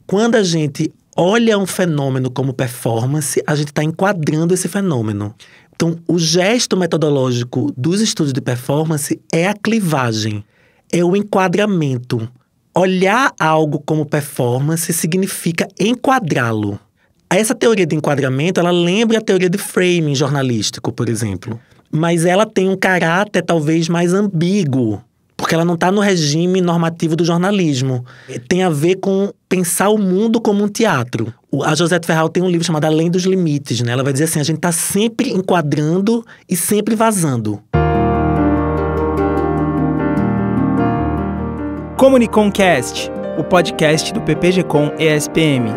Quando a gente olha um fenômeno como performance, a gente está enquadrando esse fenômeno. Então, o gesto metodológico dos estudos de performance é a clivagem, é o enquadramento. Olhar algo como performance significa enquadrá-lo. Essa teoria de enquadramento, ela lembra a teoria de framing jornalístico, por exemplo. Mas ela tem um caráter talvez mais ambíguo, porque ela não está no regime normativo do jornalismo. Tem a ver com pensar o mundo como um teatro. A Josette Ferral tem um livro chamado Além dos Limites, né? Ela vai dizer assim, a gente está sempre enquadrando e sempre vazando. Comuniconcast, o podcast do PPG-Com ESPM.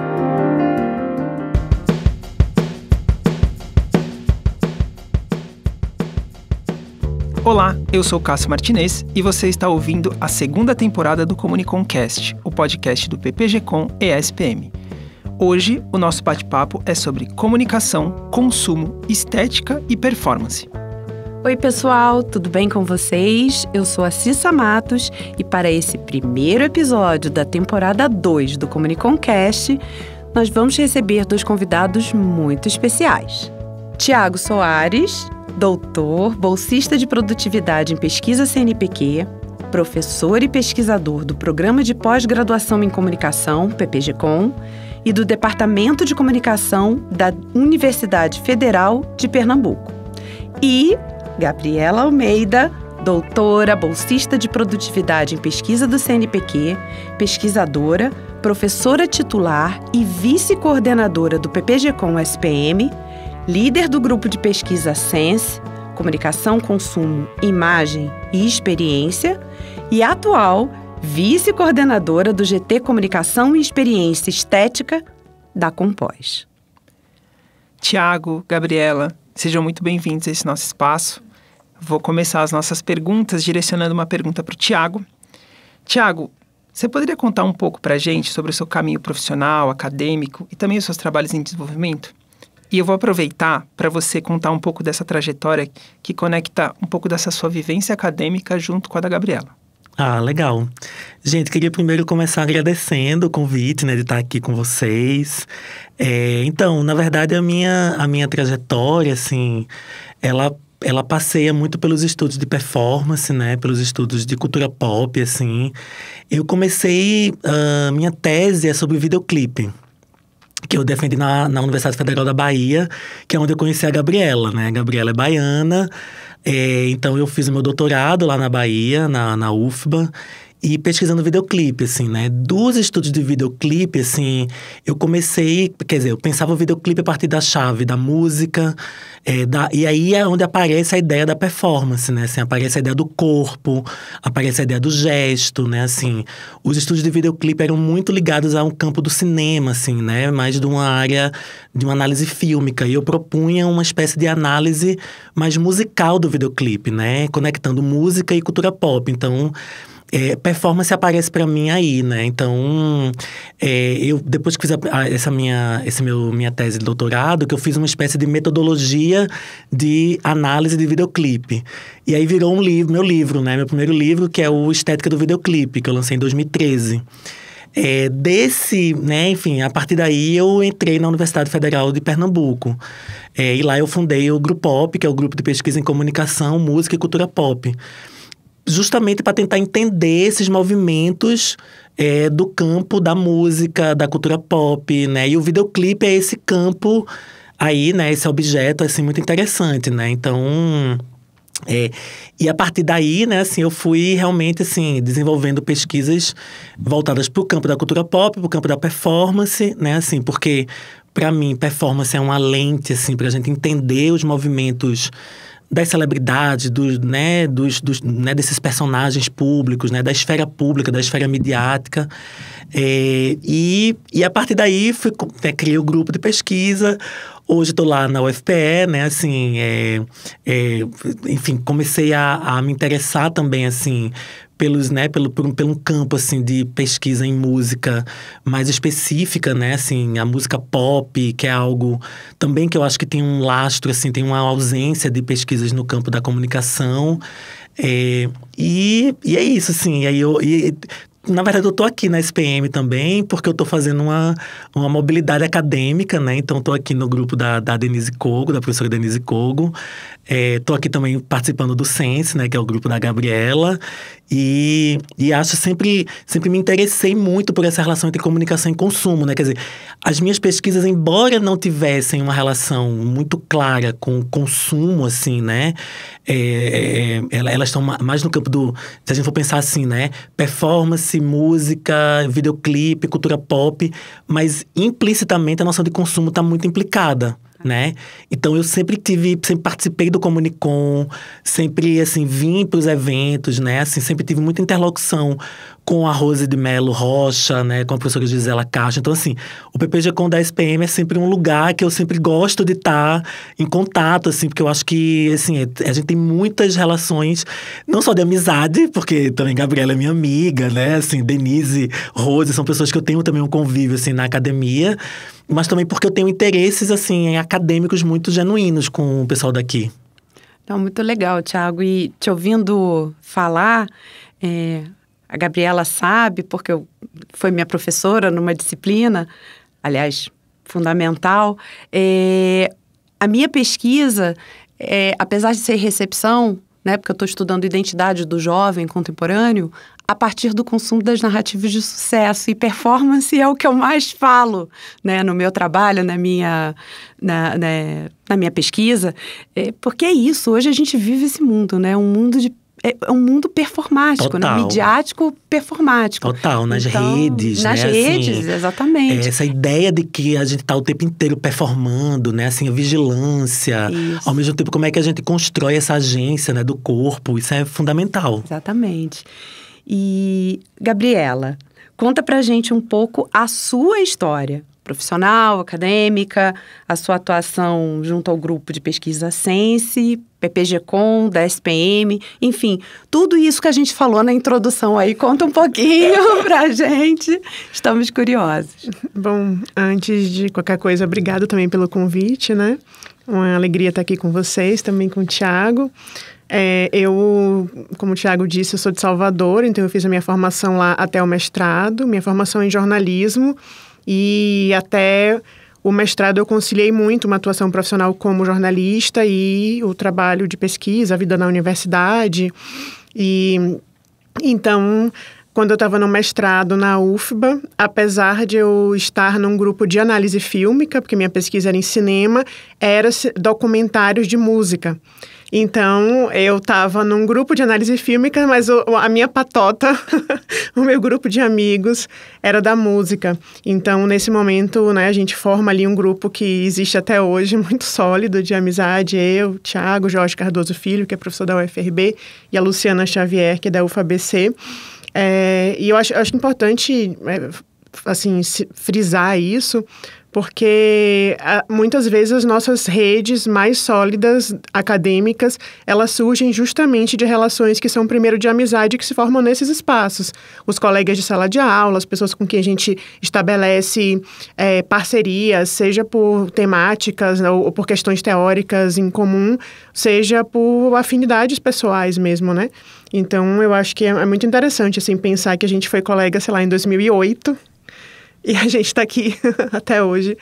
Olá, eu sou Cássio Martinez e você está ouvindo a segunda temporada do Comuniconcast, o podcast do PPG-Com ESPM. Hoje, o nosso bate-papo é sobre comunicação, consumo, estética e performance. Oi pessoal, tudo bem com vocês? Eu sou a Cissa Matos e para esse primeiro episódio da temporada 2 do Comuniconcast, nós vamos receber dois convidados muito especiais. Tiago Soares, doutor, bolsista de produtividade em pesquisa CNPq, professor e pesquisador do Programa de Pós-Graduação em Comunicação, PPG-Com, e do Departamento de Comunicação da Universidade Federal de Pernambuco. E Gabriela Almeida, doutora, bolsista de produtividade em pesquisa do CNPq, pesquisadora, professora titular e vice-coordenadora do PPG-Com SPM, líder do grupo de pesquisa Sense, Comunicação, Consumo, Imagem e Experiência, e atual vice-coordenadora do GT Comunicação e Experiência Estética da Compós. Tiago, Gabriela, sejam muito bem-vindos a esse nosso espaço. Vou começar as nossas perguntas direcionando uma pergunta para o Tiago. Tiago, você poderia contar um pouco para a gente sobre o seu caminho profissional, acadêmico e também os seus trabalhos em desenvolvimento? E eu vou aproveitar para você contar um pouco dessa trajetória que conecta um pouco dessa sua vivência acadêmica junto com a da Gabriela. Ah, legal. Gente, queria primeiro começar agradecendo o convite, né, de estar aqui com vocês. Então, na verdade, a minha trajetória, assim, ela passeia muito pelos estudos de performance, né, pelos estudos de cultura pop, assim. Eu comecei, minha tese é sobre videoclipe, que eu defendi na Universidade Federal da Bahia, que é onde eu conheci a Gabriela, né? A Gabriela é baiana, então eu fiz o meu doutorado lá na Bahia, na UFBA, e pesquisando videoclipe, assim, né? Dos estudos de videoclipe, assim, eu comecei, quer dizer, eu pensava o videoclipe a partir da chave da música, e aí é onde aparece a ideia da performance, né? Assim, aparece a ideia do corpo, aparece a ideia do gesto, né? Assim, os estudos de videoclipe eram muito ligados a um campo do cinema, assim, né? Mais de uma área de uma análise fílmica, e eu propunha uma espécie de análise mais musical do videoclipe, né? Conectando música e cultura pop, então performance aparece para mim aí, né? Então, eu depois que fiz essa minha tese de doutorado, que eu fiz uma espécie de metodologia de análise de videoclipe. E aí virou meu livro, né? Meu primeiro livro, que é o Estética do Videoclipe, que eu lancei em 2013. Né, enfim, a partir daí eu entrei na Universidade Federal de Pernambuco. E lá eu fundei o Grupop, que é o Grupo de Pesquisa em Comunicação, Música e Cultura Pop. Justamente para tentar entender esses movimentos do campo da música, da cultura pop, né? E o videoclipe é esse campo aí, né? Esse objeto, assim, muito interessante, né? Então, e a partir daí, né, assim, eu fui realmente, assim, desenvolvendo pesquisas voltadas para o campo da cultura pop, para o campo da performance, né? Assim, porque, para mim, performance é uma lente, assim, para a gente entender os movimentos das celebridades, desses personagens públicos, né, da esfera pública, da esfera midiática. E a partir daí, criei o grupo de pesquisa. Hoje estou lá na UFPE, né, assim, enfim, comecei a me interessar também, assim, por um campo, assim, de pesquisa em música mais específica, né, assim, a música pop, que é algo também que eu acho que tem um lastro, assim, tem uma ausência de pesquisas no campo da comunicação, e é isso, assim, na verdade, eu tô aqui na SPM também, porque eu tô fazendo uma mobilidade acadêmica, né? Então, tô aqui no grupo da Denise Kogo, da professora Denise Kogo. Tô aqui também participando do Sense, né? Que é o grupo da Gabriela. E acho sempre me interessei muito por essa relação entre comunicação e consumo, né? Quer dizer, as minhas pesquisas, embora não tivessem uma relação muito clara com o consumo, assim, né? Elas estão mais no campo do… Se a gente for pensar assim, né? Performance, música, videoclipe, cultura pop. Mas, implicitamente, a noção de consumo está muito implicada, né? Então, eu sempre participei do Comunicom, sempre, assim, vim para os eventos, né? Assim, sempre tive muita interlocução com a Rose de Mello Rocha, né? Com a professora Gisela Castro. Então, assim, o PPG-Com da SPM é sempre um lugar que eu sempre gosto de estar em contato, assim, porque eu acho que, assim, a gente tem muitas relações, não só de amizade, porque também Gabriela é minha amiga, né? Assim, Denise, Rose, são pessoas que eu tenho também um convívio, assim, na academia, mas também porque eu tenho interesses, assim, acadêmicos muito genuínos com o pessoal daqui. Então, muito legal, Thiago. E te ouvindo falar, a Gabriela sabe, porque foi minha professora numa disciplina, aliás, fundamental. A minha pesquisa, apesar de ser recepção, né, porque eu estou estudando identidade do jovem contemporâneo, a partir do consumo das narrativas de sucesso. E performance é o que eu mais falo, né, no meu trabalho, na minha pesquisa. Porque é isso, hoje a gente vive esse mundo, né? Um mundo performático, Total. né? Midiático performático. Total, nas redes, nas né? redes, assim, exatamente. Essa ideia de que a gente tá o tempo inteiro performando, né? Assim, a vigilância. Isso. Ao mesmo tempo, como é que a gente constrói essa agência, né? Do corpo. Isso é fundamental. Exatamente. E, Gabriela, conta pra gente um pouco a sua história profissional, acadêmica, a sua atuação junto ao grupo de pesquisa Sense, PPG-Com, da SPM, enfim, tudo isso que a gente falou na introdução aí, conta um pouquinho pra gente, estamos curiosos. Bom, antes de qualquer coisa, obrigado também pelo convite, né? Uma alegria estar aqui com vocês, também com o Thiago. Eu, como o Thiago disse, eu sou de Salvador, então eu fiz a minha formação lá até o mestrado, minha formação em jornalismo, e até o mestrado eu conciliei muito uma atuação profissional como jornalista e o trabalho de pesquisa, a vida na universidade. E então, quando eu estava no mestrado na UFBA, apesar de eu estar num grupo de análise fílmica, porque minha pesquisa era em cinema, era documentários de música. Então, eu estava num grupo de análise fílmica, mas a minha patota, o meu grupo de amigos, era da música. Então, nesse momento, né, a gente forma ali um grupo que existe até hoje, muito sólido, de amizade. Eu, Thiago, Jorge Cardoso Filho, que é professor da UFRB, e a Luciana Xavier, que é da UFABC. E eu acho importante, assim, frisar isso, porque muitas vezes as nossas redes mais sólidas, acadêmicas, elas surgem justamente de relações que são primeiro de amizade, que se formam nesses espaços. Os colegas de sala de aula, as pessoas com quem a gente estabelece parcerias, seja por temáticas ou por questões teóricas em comum, seja por afinidades pessoais mesmo, né? Então, eu acho que é muito interessante, assim, pensar que a gente foi colega, sei lá, em 2008, e a gente está aqui até hoje,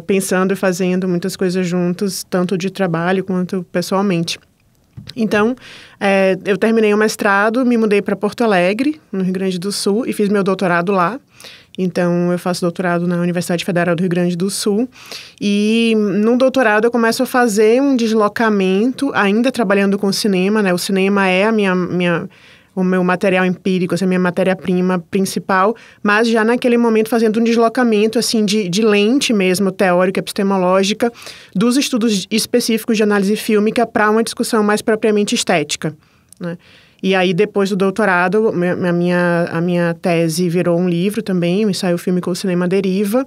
pensando e fazendo muitas coisas juntos, tanto de trabalho quanto pessoalmente. Então, eu terminei o mestrado, me mudei para Porto Alegre, no Rio Grande do Sul, e fiz meu doutorado lá. Então, eu faço doutorado na Universidade Federal do Rio Grande do Sul. E no doutorado eu começo a fazer um deslocamento, ainda trabalhando com cinema, né? O cinema é o meu material empírico, essa é a minha matéria-prima principal, mas já naquele momento fazendo um deslocamento, assim, de lente mesmo, teórica, epistemológica, dos estudos específicos de análise fílmica para uma discussão mais propriamente estética, né? E aí, depois do doutorado, a minha tese virou um livro também, um ensaio fílmico O Cinema Deriva,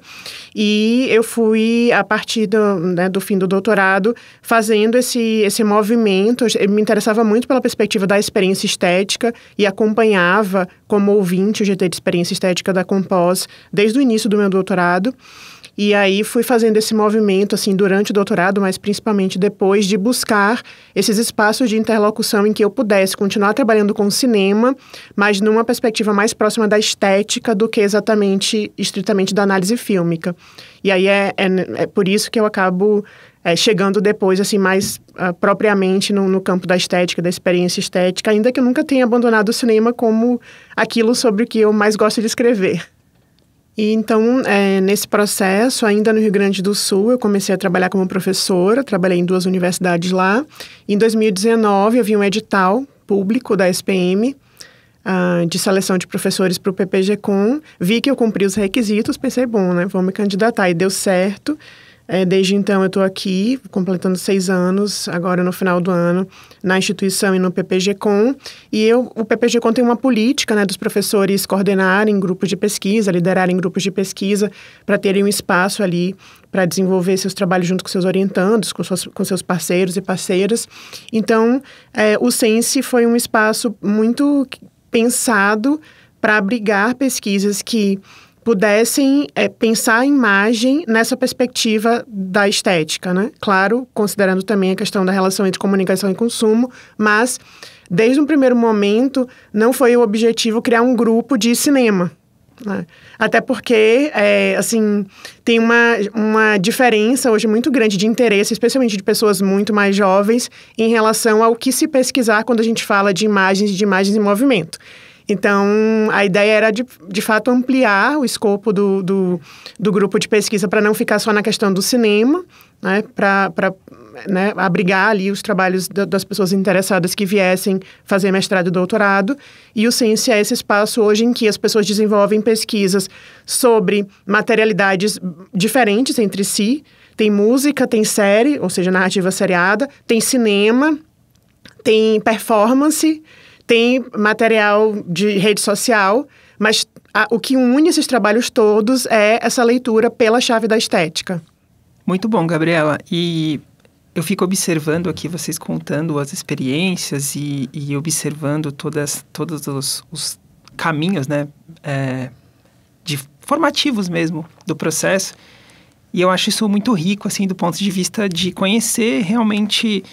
e eu fui, a partir do fim do doutorado, fazendo esse movimento. Eu me interessava muito pela perspectiva da experiência estética e acompanhava, como ouvinte, o GT de Experiência Estética da Compós, desde o início do meu doutorado. E aí fui fazendo esse movimento, assim, durante o doutorado, mas principalmente depois, de buscar esses espaços de interlocução em que eu pudesse continuar trabalhando com cinema, mas numa perspectiva mais próxima da estética do que exatamente, estritamente da análise fílmica. E aí é por isso que eu acabo chegando depois, assim, mais propriamente no campo da estética, da experiência estética, ainda que eu nunca tenha abandonado o cinema como aquilo sobre o que eu mais gosto de escrever. E então, nesse processo, ainda no Rio Grande do Sul, eu comecei a trabalhar como professora, trabalhei em 2 universidades lá. Em 2019, eu vi um edital público da SPM, de seleção de professores para o PPG-Com. Vi que eu cumpri os requisitos, pensei, bom, né, vou me candidatar. E deu certo. Desde então, eu estou aqui, completando 6 anos, agora no final do ano, na instituição e no PPG-Com. E o PPG-Com tem uma política, né, dos professores coordenarem grupos de pesquisa, liderarem grupos de pesquisa, para terem um espaço ali para desenvolver seus trabalhos junto com seus orientandos, com seus parceiros e parceiras. Então, o Sense foi um espaço muito pensado para abrigar pesquisas que pudessem pensar a imagem nessa perspectiva da estética, né? Claro, considerando também a questão da relação entre comunicação e consumo, mas, desde um primeiro momento, não foi o objetivo criar um grupo de cinema, né? Até porque, assim, tem uma diferença hoje muito grande de interesse, especialmente de pessoas muito mais jovens, em relação ao que se pesquisar quando a gente fala de imagens em movimento. Então, a ideia era, de fato, ampliar o escopo do grupo de pesquisa para não ficar só na questão do cinema, né, para abrigar ali os trabalhos das pessoas interessadas que viessem fazer mestrado e doutorado. E o Sense é esse espaço hoje em que as pessoas desenvolvem pesquisas sobre materialidades diferentes entre si. Tem música, tem série, ou seja, narrativa seriada, tem cinema, tem performance, tem material de rede social, mas o que une esses trabalhos todos é essa leitura pela chave da estética. Muito bom, Gabriela. E eu fico observando aqui vocês contando as experiências e observando todos os caminhos, né, formativos mesmo do processo. E eu acho isso muito rico, assim, do ponto de vista de conhecer realmente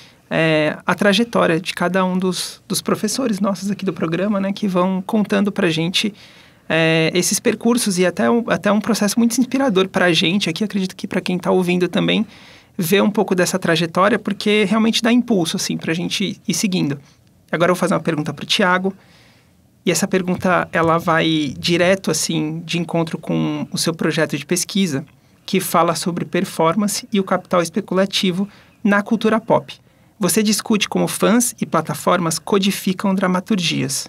a trajetória de cada um dos professores nossos aqui do programa, né, que vão contando pra gente esses percursos e até um processo muito inspirador pra gente aqui, acredito que para quem tá ouvindo também, ver um pouco dessa trajetória, porque realmente dá impulso, assim, pra gente ir seguindo. Agora eu vou fazer uma pergunta pro Thiago, e essa pergunta, ela vai direto, assim, de encontro com o seu projeto de pesquisa, que fala sobre performance e o capital especulativo na cultura pop. Você discute como fãs e plataformas codificam dramaturgias.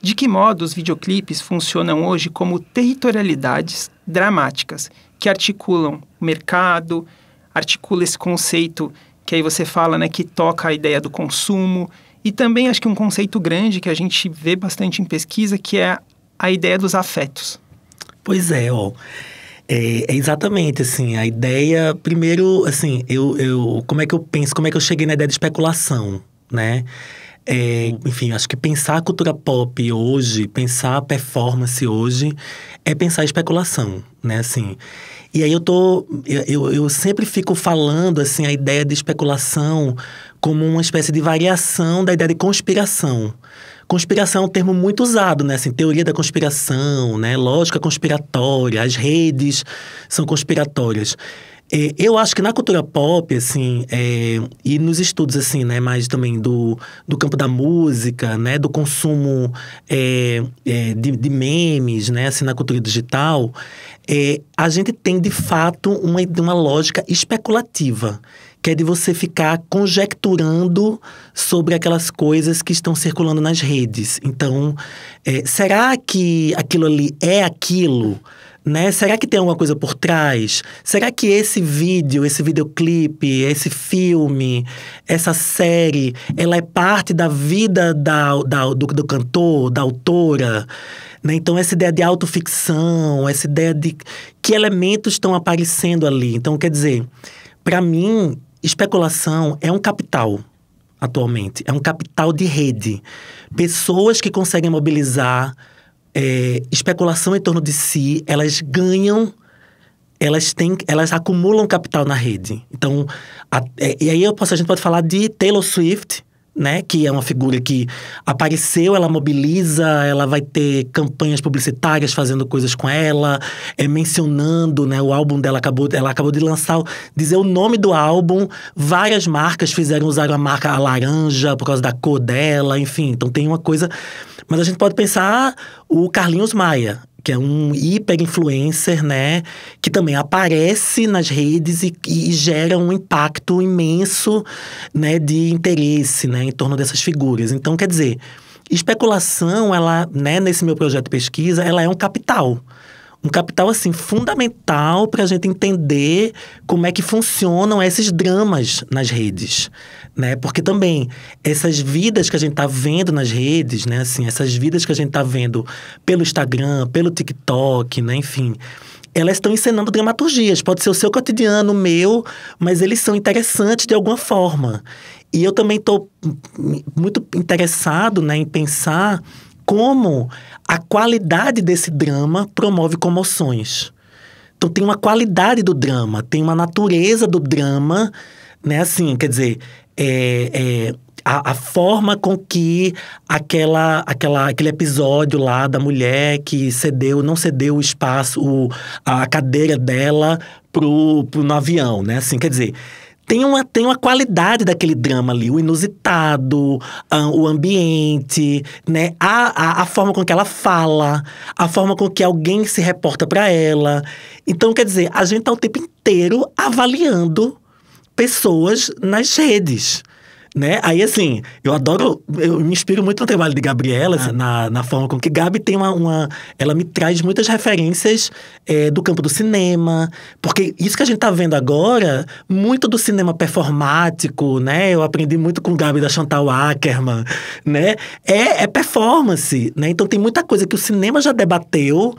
De que modo os videoclipes funcionam hoje como territorialidades dramáticas que articulam o mercado, articula esse conceito que aí você fala, né, que toca a ideia do consumo, e também acho que um conceito grande que a gente vê bastante em pesquisa, que é a ideia dos afetos. Pois é, É exatamente, assim, a ideia… Primeiro, assim, como é que eu penso, como é que eu cheguei na ideia de especulação, né? Enfim, acho que pensar a cultura pop hoje, pensar a performance hoje, é pensar a especulação, né, assim… E aí eu sempre fico falando, assim, a ideia de especulação como uma espécie de variação da ideia de conspiração. Conspiração é um termo muito usado, né? Assim, teoria da conspiração, né? Lógica conspiratória, as redes são conspiratórias. Eu acho que na cultura pop, assim, e nos estudos, assim, né? Mais também do campo da música, né? Do consumo de memes, né? Assim, na cultura digital, a gente tem, de fato, uma lógica especulativa, que é de você ficar conjecturando sobre aquelas coisas que estão circulando nas redes. Então, será que aquilo ali é aquilo? Né? Será que tem alguma coisa por trás? Será que esse videoclipe, esse filme, essa série, ela é parte da vida do cantor, da autora? Né? Então, essa ideia de autoficção, essa ideia de que elementos estão aparecendo ali. Então, quer dizer, para mim, especulação é um capital, atualmente. É um capital de rede. Pessoas que conseguem mobilizar especulação em torno de si, elas ganham elas acumulam capital na rede. Então, e aí a gente pode falar de Taylor Swift, né, que é uma figura que apareceu, ela mobiliza, ela vai ter campanhas publicitárias fazendo coisas com ela, mencionando, né, o álbum dela, ela acabou de lançar, dizer o nome do álbum, várias marcas usaram a marca laranja por causa da cor dela, enfim, então tem uma coisa. Mas a gente pode pensar o Carlinhos Maia, que é um hiper-influencer, né? Que também aparece nas redes e gera um impacto imenso, né? De interesse, né? Em torno dessas figuras. Então, quer dizer, especulação, ela, né? Nesse meu projeto de pesquisa, ela é um capital. Um capital, assim, fundamental para a gente entender como é que funcionam esses dramas nas redes, né? Porque também essas vidas que a gente tá vendo nas redes, né? Assim, essas vidas que a gente tá vendo pelo Instagram, pelo TikTok, né? Enfim, elas estão encenando dramaturgias. Pode ser o seu cotidiano, o meu, mas eles são interessantes de alguma forma. E eu também estou muito interessado, né, em pensar como a qualidade desse drama promove comoções. Então, tem uma qualidade do drama, tem uma natureza do drama, né? Assim, quer dizer, a forma com que aquele episódio lá da mulher que não cedeu o espaço, a cadeira dela no avião, né? Assim, quer dizer, tem uma qualidade daquele drama ali, o inusitado, o ambiente, né? A forma com que ela fala, a forma com que alguém se reporta para ela. Então, quer dizer, a gente tá o tempo inteiro avaliando pessoas nas redes, né? Aí, assim, eu me inspiro muito no trabalho de Gabriela, assim, na forma com que Gabi tem ela me traz muitas referências do campo do cinema, porque isso que a gente tá vendo agora, muito do cinema performático, né? Eu aprendi muito com Gabi da Chantal Akerman, né? É performance, né? Então tem muita coisa que o cinema já debateu,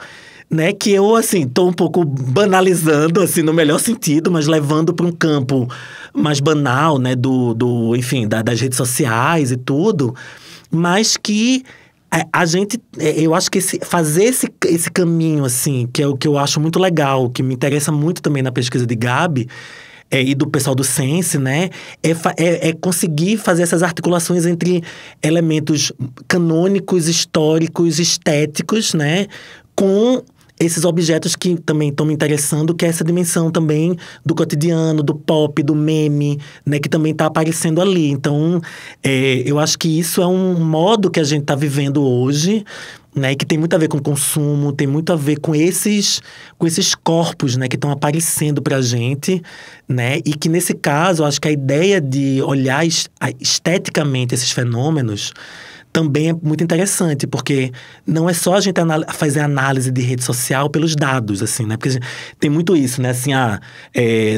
né, que eu, assim, tô um pouco banalizando, assim, no melhor sentido, mas levando para um campo mais banal, né, enfim, das redes sociais e tudo, mas que a gente, eu acho que fazer esse caminho, assim, que é o que eu acho muito legal, que me interessa muito também na pesquisa de Gabi, e do pessoal do Sense, né? É conseguir fazer essas articulações entre elementos canônicos, históricos, estéticos, né? Com esses objetos que também estão me interessando, que é essa dimensão também do cotidiano, do pop, do meme, né? Que também está aparecendo ali. Então, eu acho que isso é um modo que a gente está vivendo hoje, né, que tem muito a ver com consumo, tem muito a ver com esses corpos, né, que estão aparecendo pra gente, né, e que nesse caso, eu acho que a ideia de olhar esteticamente esses fenômenos também é muito interessante, porque não é só a gente fazer análise de rede social pelos dados, assim, né, porque tem muito isso, né, assim,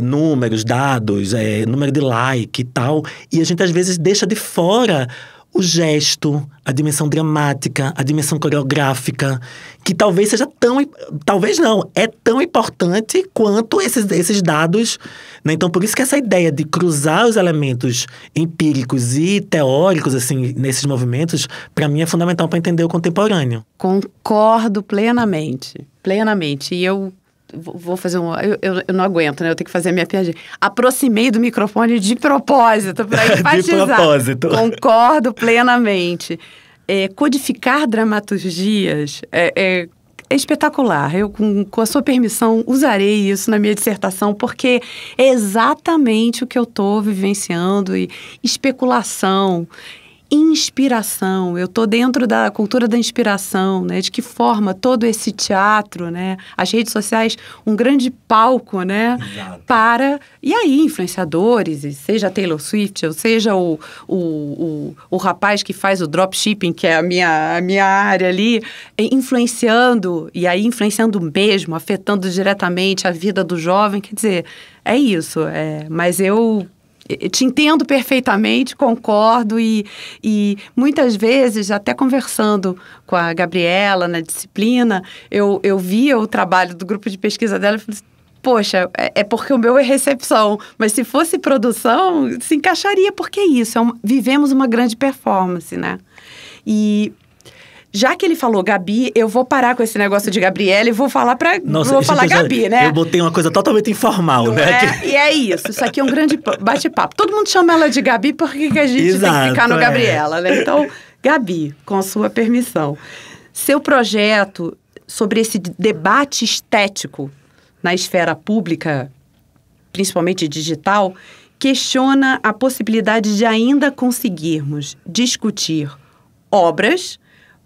números, dados, número de like e tal, e a gente às vezes deixa de fora o gesto, a dimensão dramática, a dimensão coreográfica, que talvez seja talvez não, é tão importante quanto esses dados, né? Então, por isso que essa ideia de cruzar os elementos empíricos e teóricos, assim, nesses movimentos, para mim é fundamental para entender o contemporâneo. Concordo plenamente, plenamente. E eu vou fazer eu não aguento, né? Eu tenho que fazer a minha piadinha. Aproximei do microfone de propósito, para enfatizar. De propósito. Concordo plenamente. Codificar dramaturgias é espetacular. Eu, com a sua permissão, usarei isso na minha dissertação, porque é exatamente o que eu estou vivenciando. E especulação, inspiração. Eu estou dentro da cultura da inspiração, né? De que forma todo esse teatro, né? As redes sociais, um grande palco, né? Exato. E aí, influenciadores, seja a Taylor Swift, ou seja o rapaz que faz o dropshipping, que é a minha área ali, influenciando, e aí influenciando mesmo, afetando diretamente a vida do jovem. Quer dizer, é isso. Mas eu te entendo perfeitamente, concordo e muitas vezes, até conversando com a Gabriela na disciplina, eu via o trabalho do grupo de pesquisa dela e falei, poxa, é porque o meu é recepção, mas se fosse produção, se encaixaria, porque é isso, vivemos uma grande performance, né? E já que ele falou Gabi, eu vou parar com esse negócio de Gabriela e vou falar Nossa, vou falar Gabi, né? Eu botei uma coisa totalmente informal, Não né? é? E é isso aqui é um grande bate-papo. Todo mundo chama ela de Gabi, por que a gente tem que ficar no Gabriela, né? Então, Gabi, com a sua permissão. Seu projeto sobre esse debate estético na esfera pública, principalmente digital, questiona a possibilidade de ainda conseguirmos discutir obras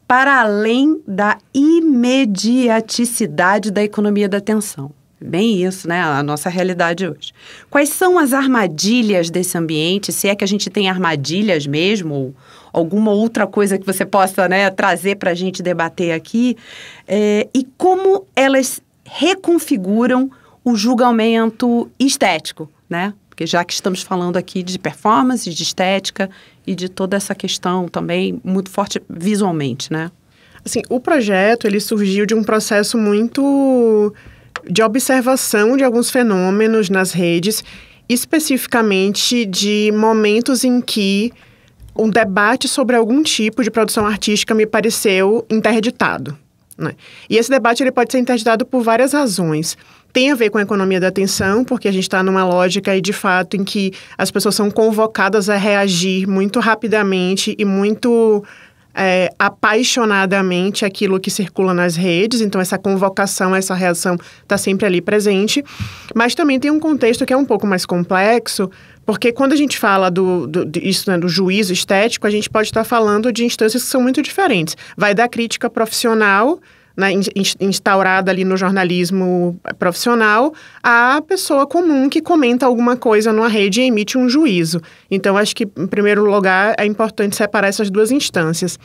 para além da imediaticidade da economia da atenção. Bem isso, né? A nossa realidade hoje. Quais são as armadilhas desse ambiente? Se é que a gente tem armadilhas mesmo, ou alguma outra coisa que você possa, né, trazer para a gente debater aqui, e como elas reconfiguram o julgamento estético, né? Porque já que estamos falando aqui de performance, de estética e de toda essa questão também muito forte visualmente, né? Assim, o projeto, ele surgiu de um processo muito de observação de alguns fenômenos nas redes, especificamente de momentos em que um debate sobre algum tipo de produção artística me pareceu interditado, né? E esse debate ele pode ser interditado por várias razões. Tem a ver com a economia da atenção, porque a gente está numa lógica aí, de fato, em que as pessoas são convocadas a reagir muito rapidamente e muito apaixonadamente àquilo que circula nas redes. Então, essa convocação, essa reação está sempre ali presente. Mas também tem um contexto que é um pouco mais complexo, porque quando a gente fala do juízo estético, a gente pode estar falando de instâncias que são muito diferentes. Vai da crítica profissional, né, instaurada ali no jornalismo profissional, a pessoa comum que comenta alguma coisa numa rede e emite um juízo. Então, acho que, em primeiro lugar, é importante separar essas duas instâncias.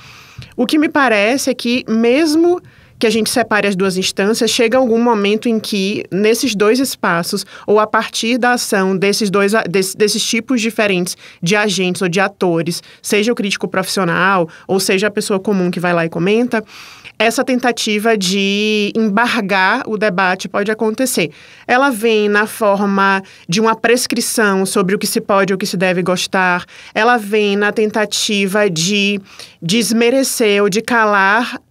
O que me parece é que, mesmo que a gente separe as duas instâncias, chega algum momento em que, nesses dois espaços, ou a partir da ação desses tipos diferentes de agentes ou de atores, seja o crítico profissional, ou seja a pessoa comum que vai lá e comenta, essa tentativa de embargar o debate pode acontecer. Ela vem na forma de uma prescrição sobre o que se pode ou o que se deve gostar. Ela vem na tentativa de desmerecer ou de calar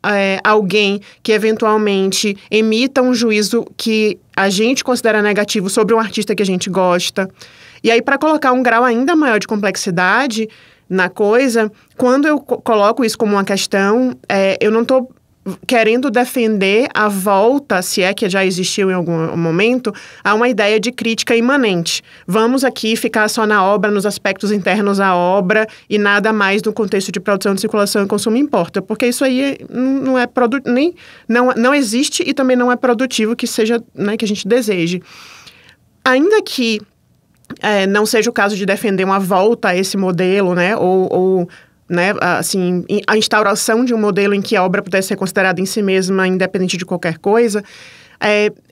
alguém que eventualmente emita um juízo que a gente considera negativo sobre um artista que a gente gosta. E aí, para colocar um grau ainda maior de complexidade na coisa, quando eu coloco isso como uma questão, eu não estou querendo defender a volta, se é que já existiu em algum momento, a uma ideia de crítica imanente. Vamos aqui ficar só na obra, nos aspectos internos à obra e nada mais no contexto de produção, de circulação e consumo importa, porque isso aí não existe e também não é produtivo que seja, né, que a gente deseje. Ainda que não seja o caso de defender uma volta a esse modelo, né, ou né, assim, a instauração de um modelo em que a obra pudesse ser considerada em si mesma, independente de qualquer coisa,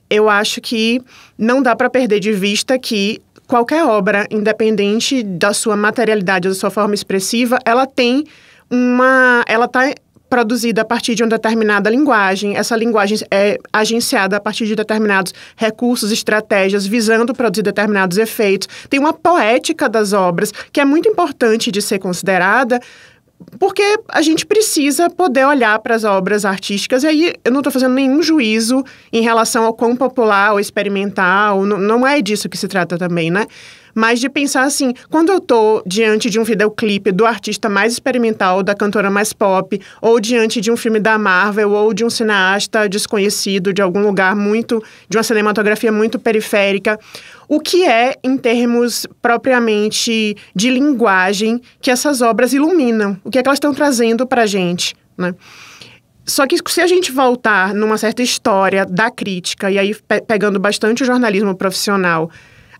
eu acho que não dá para perder de vista que qualquer obra, independente da sua materialidade, da sua forma expressiva, ela está produzida a partir de uma determinada linguagem. Essa linguagem é agenciada a partir de determinados recursos, estratégias, visando produzir determinados efeitos. Tem uma poética das obras que é muito importante de ser considerada, porque a gente precisa poder olhar para as obras artísticas, e aí eu não estou fazendo nenhum juízo em relação ao quão popular ou experimental, não é disso que se trata também, né? Mas de pensar assim, quando eu estou diante de um videoclipe do artista mais experimental, da cantora mais pop, ou diante de um filme da Marvel, ou de um cineasta desconhecido de algum lugar de uma cinematografia muito periférica, o que é, em termos propriamente de linguagem, que essas obras iluminam? O que é que elas estão trazendo para a gente, né? Só que se a gente voltar numa certa história da crítica, e aí pegando bastante o jornalismo profissional,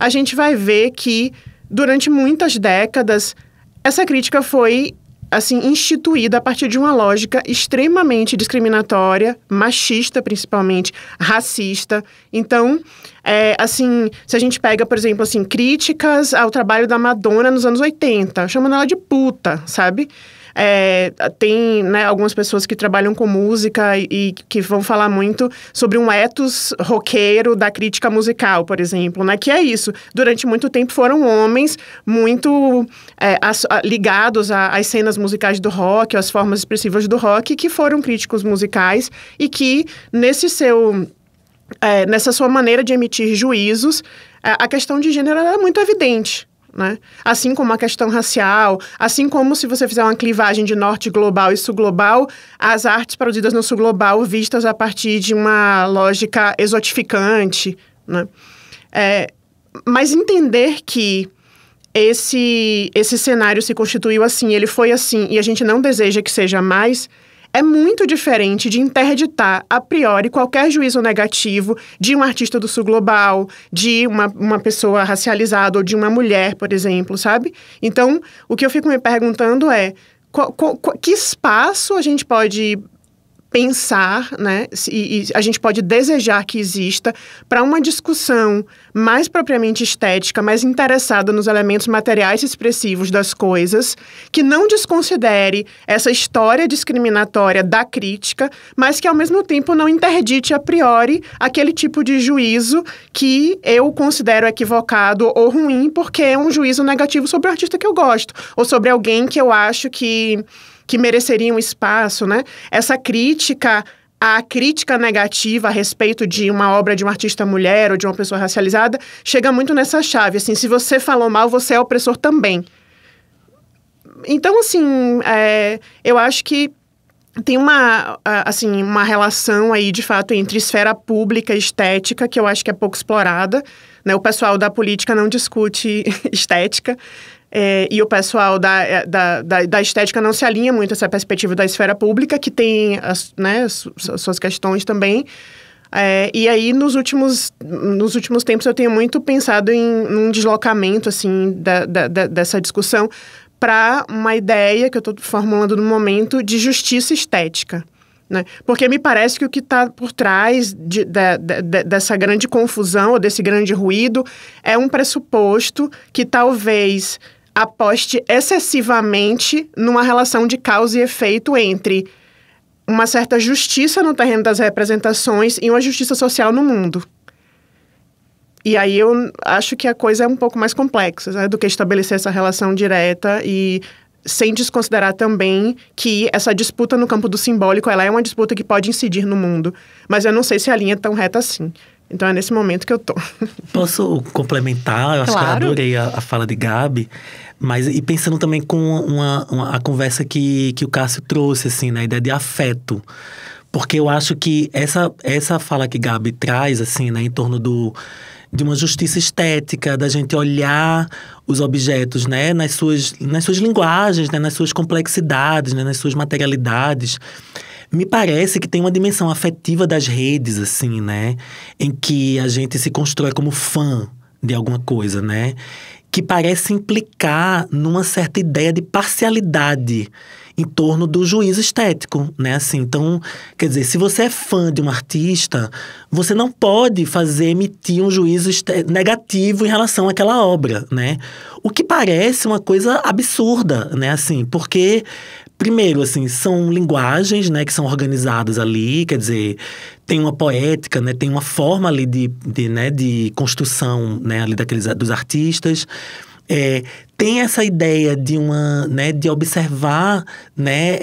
a gente vai ver que, durante muitas décadas, essa crítica foi, assim, instituída a partir de uma lógica extremamente discriminatória, machista, principalmente, racista. Então, assim, se a gente pega, por exemplo, assim, críticas ao trabalho da Madonna nos anos 80, chamando ela de puta, sabe? tem, né, algumas pessoas que trabalham com música e que vão falar muito sobre um ethos roqueiro da crítica musical, por exemplo, né? Que é isso. Durante muito tempo foram homens muito ligados às cenas musicais do rock, às formas expressivas do rock, que foram críticos musicais e que, nessa sua maneira de emitir juízos, a questão de gênero era muito evidente, né? Assim como a questão racial, assim como se você fizer uma clivagem de norte global e sul global, as artes produzidas no sul global vistas a partir de uma lógica exotificante, né? Mas entender que esse cenário se constituiu assim, ele foi assim, e a gente não deseja que seja mais, é muito diferente de interditar a priori qualquer juízo negativo de um artista do sul global, de uma pessoa racializada ou de uma mulher, por exemplo, sabe? Então, o que eu fico me perguntando é que espaço a gente pode pensar, né, e a gente pode desejar que exista para uma discussão mais propriamente estética, mais interessada nos elementos materiais expressivos das coisas, que não desconsidere essa história discriminatória da crítica, mas que ao mesmo tempo não interdite a priori aquele tipo de juízo que eu considero equivocado ou ruim, porque é um juízo negativo sobre o artista que eu gosto, ou sobre alguém que eu acho que mereceria um espaço, né? Essa crítica, a crítica negativa a respeito de uma obra de uma artista mulher ou de uma pessoa racializada, chega muito nessa chave, assim, se você falou mal, você é opressor também. Então, assim, eu acho que tem uma relação aí, de fato, entre esfera pública e estética, que eu acho que é pouco explorada, né? O pessoal da política não discute estética, e o pessoal da estética não se alinha muito a essa perspectiva da esfera pública, que tem suas questões também. E aí, nos últimos tempos, eu tenho muito pensado em um deslocamento, assim, dessa discussão para uma ideia que eu estou formulando no momento de justiça estética, né? Porque me parece que o que está por trás dessa grande confusão, ou desse grande ruído, é um pressuposto que talvez aposte excessivamente numa relação de causa e efeito entre uma certa justiça no terreno das representações e uma justiça social no mundo. E aí eu acho que a coisa é um pouco mais complexa, né, do que estabelecer essa relação direta, e sem desconsiderar também que essa disputa no campo do simbólico, ela é uma disputa que pode incidir no mundo. Mas eu não sei se a linha é tão reta assim. Então é nesse momento que eu tô. Posso complementar? Eu acho que eu adorei a fala de Gabi. Mas, e pensando também com a conversa que o Cássio trouxe, assim, né? A ideia de afeto. Porque eu acho que essa fala que Gabi traz, assim, né? Em torno de uma justiça estética, da gente olhar os objetos, né? Nas suas linguagens, né? Nas suas complexidades, né? Nas suas materialidades. Me parece que tem uma dimensão afetiva das redes, assim, né? Em que a gente se constrói como fã de alguma coisa, né? Que parece implicar numa certa ideia de parcialidade em torno do juízo estético, né? Assim, então, quer dizer, se você é fã de um artista, você não pode emitir um juízo negativo em relação àquela obra, né? O que parece uma coisa absurda, né? Assim, porque primeiro, assim, são linguagens, né, que são organizadas ali, quer dizer, tem uma poética, né, tem uma forma ali de construção, né, ali dos artistas. Tem essa ideia de observar, né,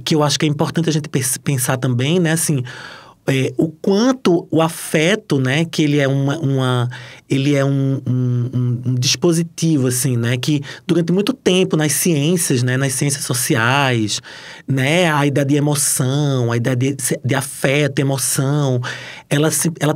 que eu acho que é importante a gente pensar também, né, assim, o quanto o afeto, né, que ele é um dispositivo, assim, né, que durante muito tempo nas ciências, né, nas ciências sociais, né, a ideia de emoção, a ideia de afeto, emoção, ela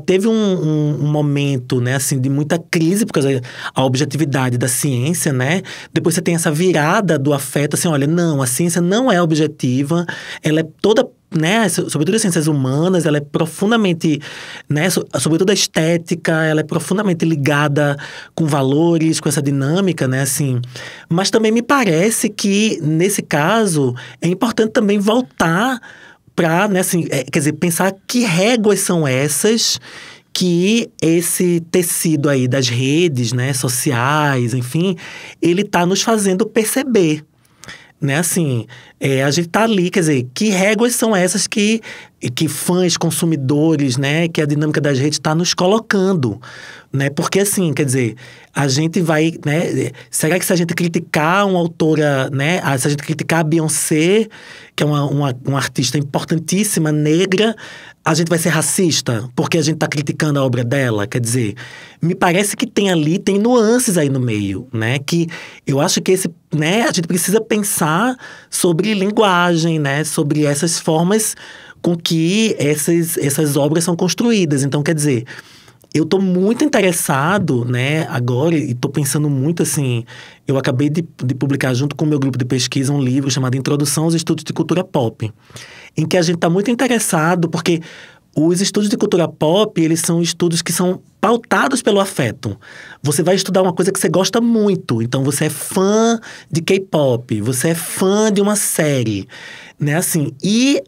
teve um momento, né, assim, de muita crise por causa da objetividade da ciência, né, depois você tem essa virada do afeto, assim, olha, não, a ciência não é objetiva, ela é toda, né, sobretudo as ciências humanas, ela é profundamente, né, sobretudo a estética, ela é profundamente ligada com valores, com essa dinâmica, né, assim. Mas também me parece que, nesse caso, é importante também voltar para, né, assim, quer dizer, pensar que réguas são essas que esse tecido aí das redes, né, sociais, enfim, ele está nos fazendo perceber. né? Assim, a gente tá ali, quer dizer, que réguas são essas que fãs, consumidores, né? Que a dinâmica das redes está nos colocando, né? Porque assim, quer dizer, a gente vai, né? Será que se a gente criticar uma autora, né? Se a gente criticar a Beyoncé, que é uma artista importantíssima, negra, a gente vai ser racista porque a gente está criticando a obra dela? Quer dizer, me parece que tem nuances aí no meio, né? Que eu acho que né? A gente precisa pensar sobre linguagem, né? Sobre essas formas com que essas obras são construídas. Então, quer dizer, eu estou muito interessado, né, agora, e estou pensando muito assim, eu acabei de publicar junto com o meu grupo de pesquisa um livro chamado Introdução aos Estudos de Cultura Pop, em que a gente está muito interessado, porque os estudos de cultura pop, eles são estudos que são pautados pelo afeto. Você vai estudar uma coisa que você gosta muito, então você é fã de K-pop, você é fã de uma série, né, assim, e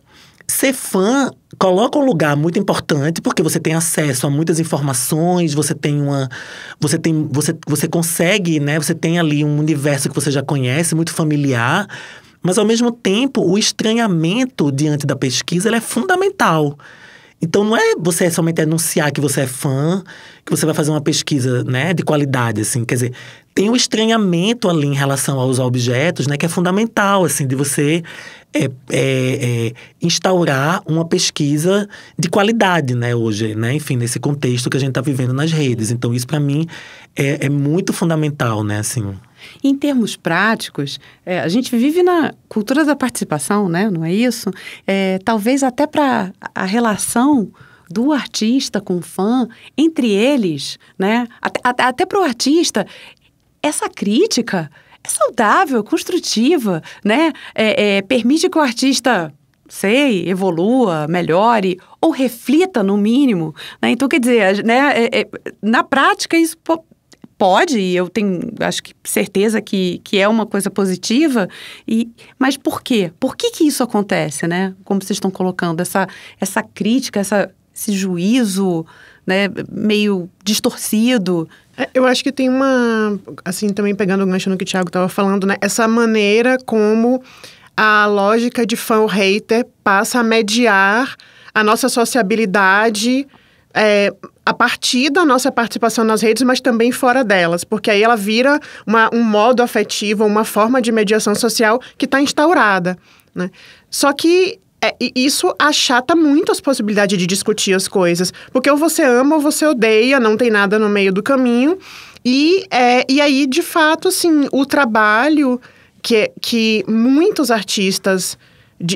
ser fã coloca um lugar muito importante, porque você tem acesso a muitas informações, você consegue, né? Você tem ali um universo que você já conhece, muito familiar, mas ao mesmo tempo o estranhamento diante da pesquisa ele é fundamental. Então não é você somente anunciar que você é fã, que você vai fazer uma pesquisa, né, de qualidade, assim. Quer dizer, tem um estranhamento ali em relação aos objetos, né, que é fundamental, assim, de você instaurar uma pesquisa de qualidade, né, hoje, né, enfim, nesse contexto que a gente está vivendo nas redes. Então isso para mim é muito fundamental, né, assim. Em termos práticos, a gente vive na cultura da participação, né? Não é isso? Talvez até para a relação do artista com o fã, entre eles, né? Até para o artista, essa crítica é saudável, construtiva, né? Permite que o artista, evolua, melhore ou reflita no mínimo, né? Então, quer dizer, né? Na prática, isso pode, e eu tenho, acho que certeza que é uma coisa positiva, mas por quê? Por que isso acontece, né? Como vocês estão colocando, essa crítica, esse juízo, né, meio distorcido. Eu acho que tem assim, também pegando o gancho no que o Thiago estava falando, né? Essa maneira como a lógica de fã ou hater passa a mediar a nossa sociabilidade a partir da nossa participação nas redes, mas também fora delas, porque aí ela vira um modo afetivo, uma forma de mediação social que está instaurada, né? Só que isso achata muito as possibilidades de discutir as coisas, porque ou você ama ou você odeia, não tem nada no meio do caminho, e aí, de fato, assim, o trabalho que muitos artistas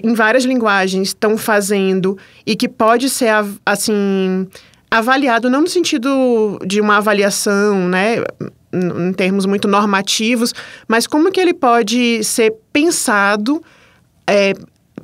em várias linguagens estão fazendo e que pode ser, assim, avaliado não no sentido de uma avaliação, né, em termos muito normativos, mas como que ele pode ser pensado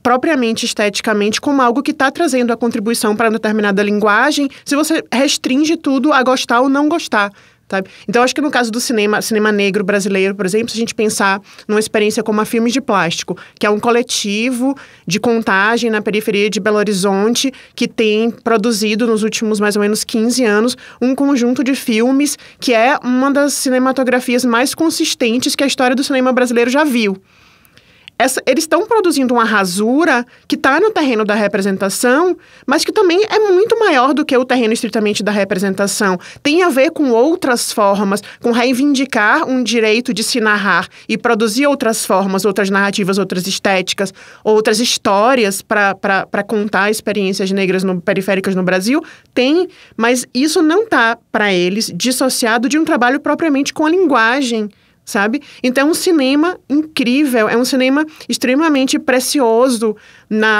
propriamente esteticamente como algo que está trazendo a contribuição para determinada linguagem, se você restringe tudo a gostar ou não gostar. Sabe? Então, acho que no caso do cinema negro brasileiro, por exemplo, se a gente pensar numa experiência como a Filmes de Plástico, que é um coletivo de contagem na periferia de Belo Horizonte, que tem produzido nos últimos mais ou menos 15 anos um conjunto de filmes que é uma das cinematografias mais consistentes que a história do cinema brasileiro já viu. Eles estão produzindo uma rasura que está no terreno da representação, mas que também é muito maior do que o terreno estritamente da representação. Tem a ver com outras formas, com reivindicar um direito de se narrar e produzir outras formas, outras narrativas, outras estéticas, outras histórias para contar experiências negras periféricas no Brasil. Tem, mas isso não está, para eles, dissociado de um trabalho propriamente com a linguagem, sabe? Então, é um cinema incrível, é um cinema extremamente precioso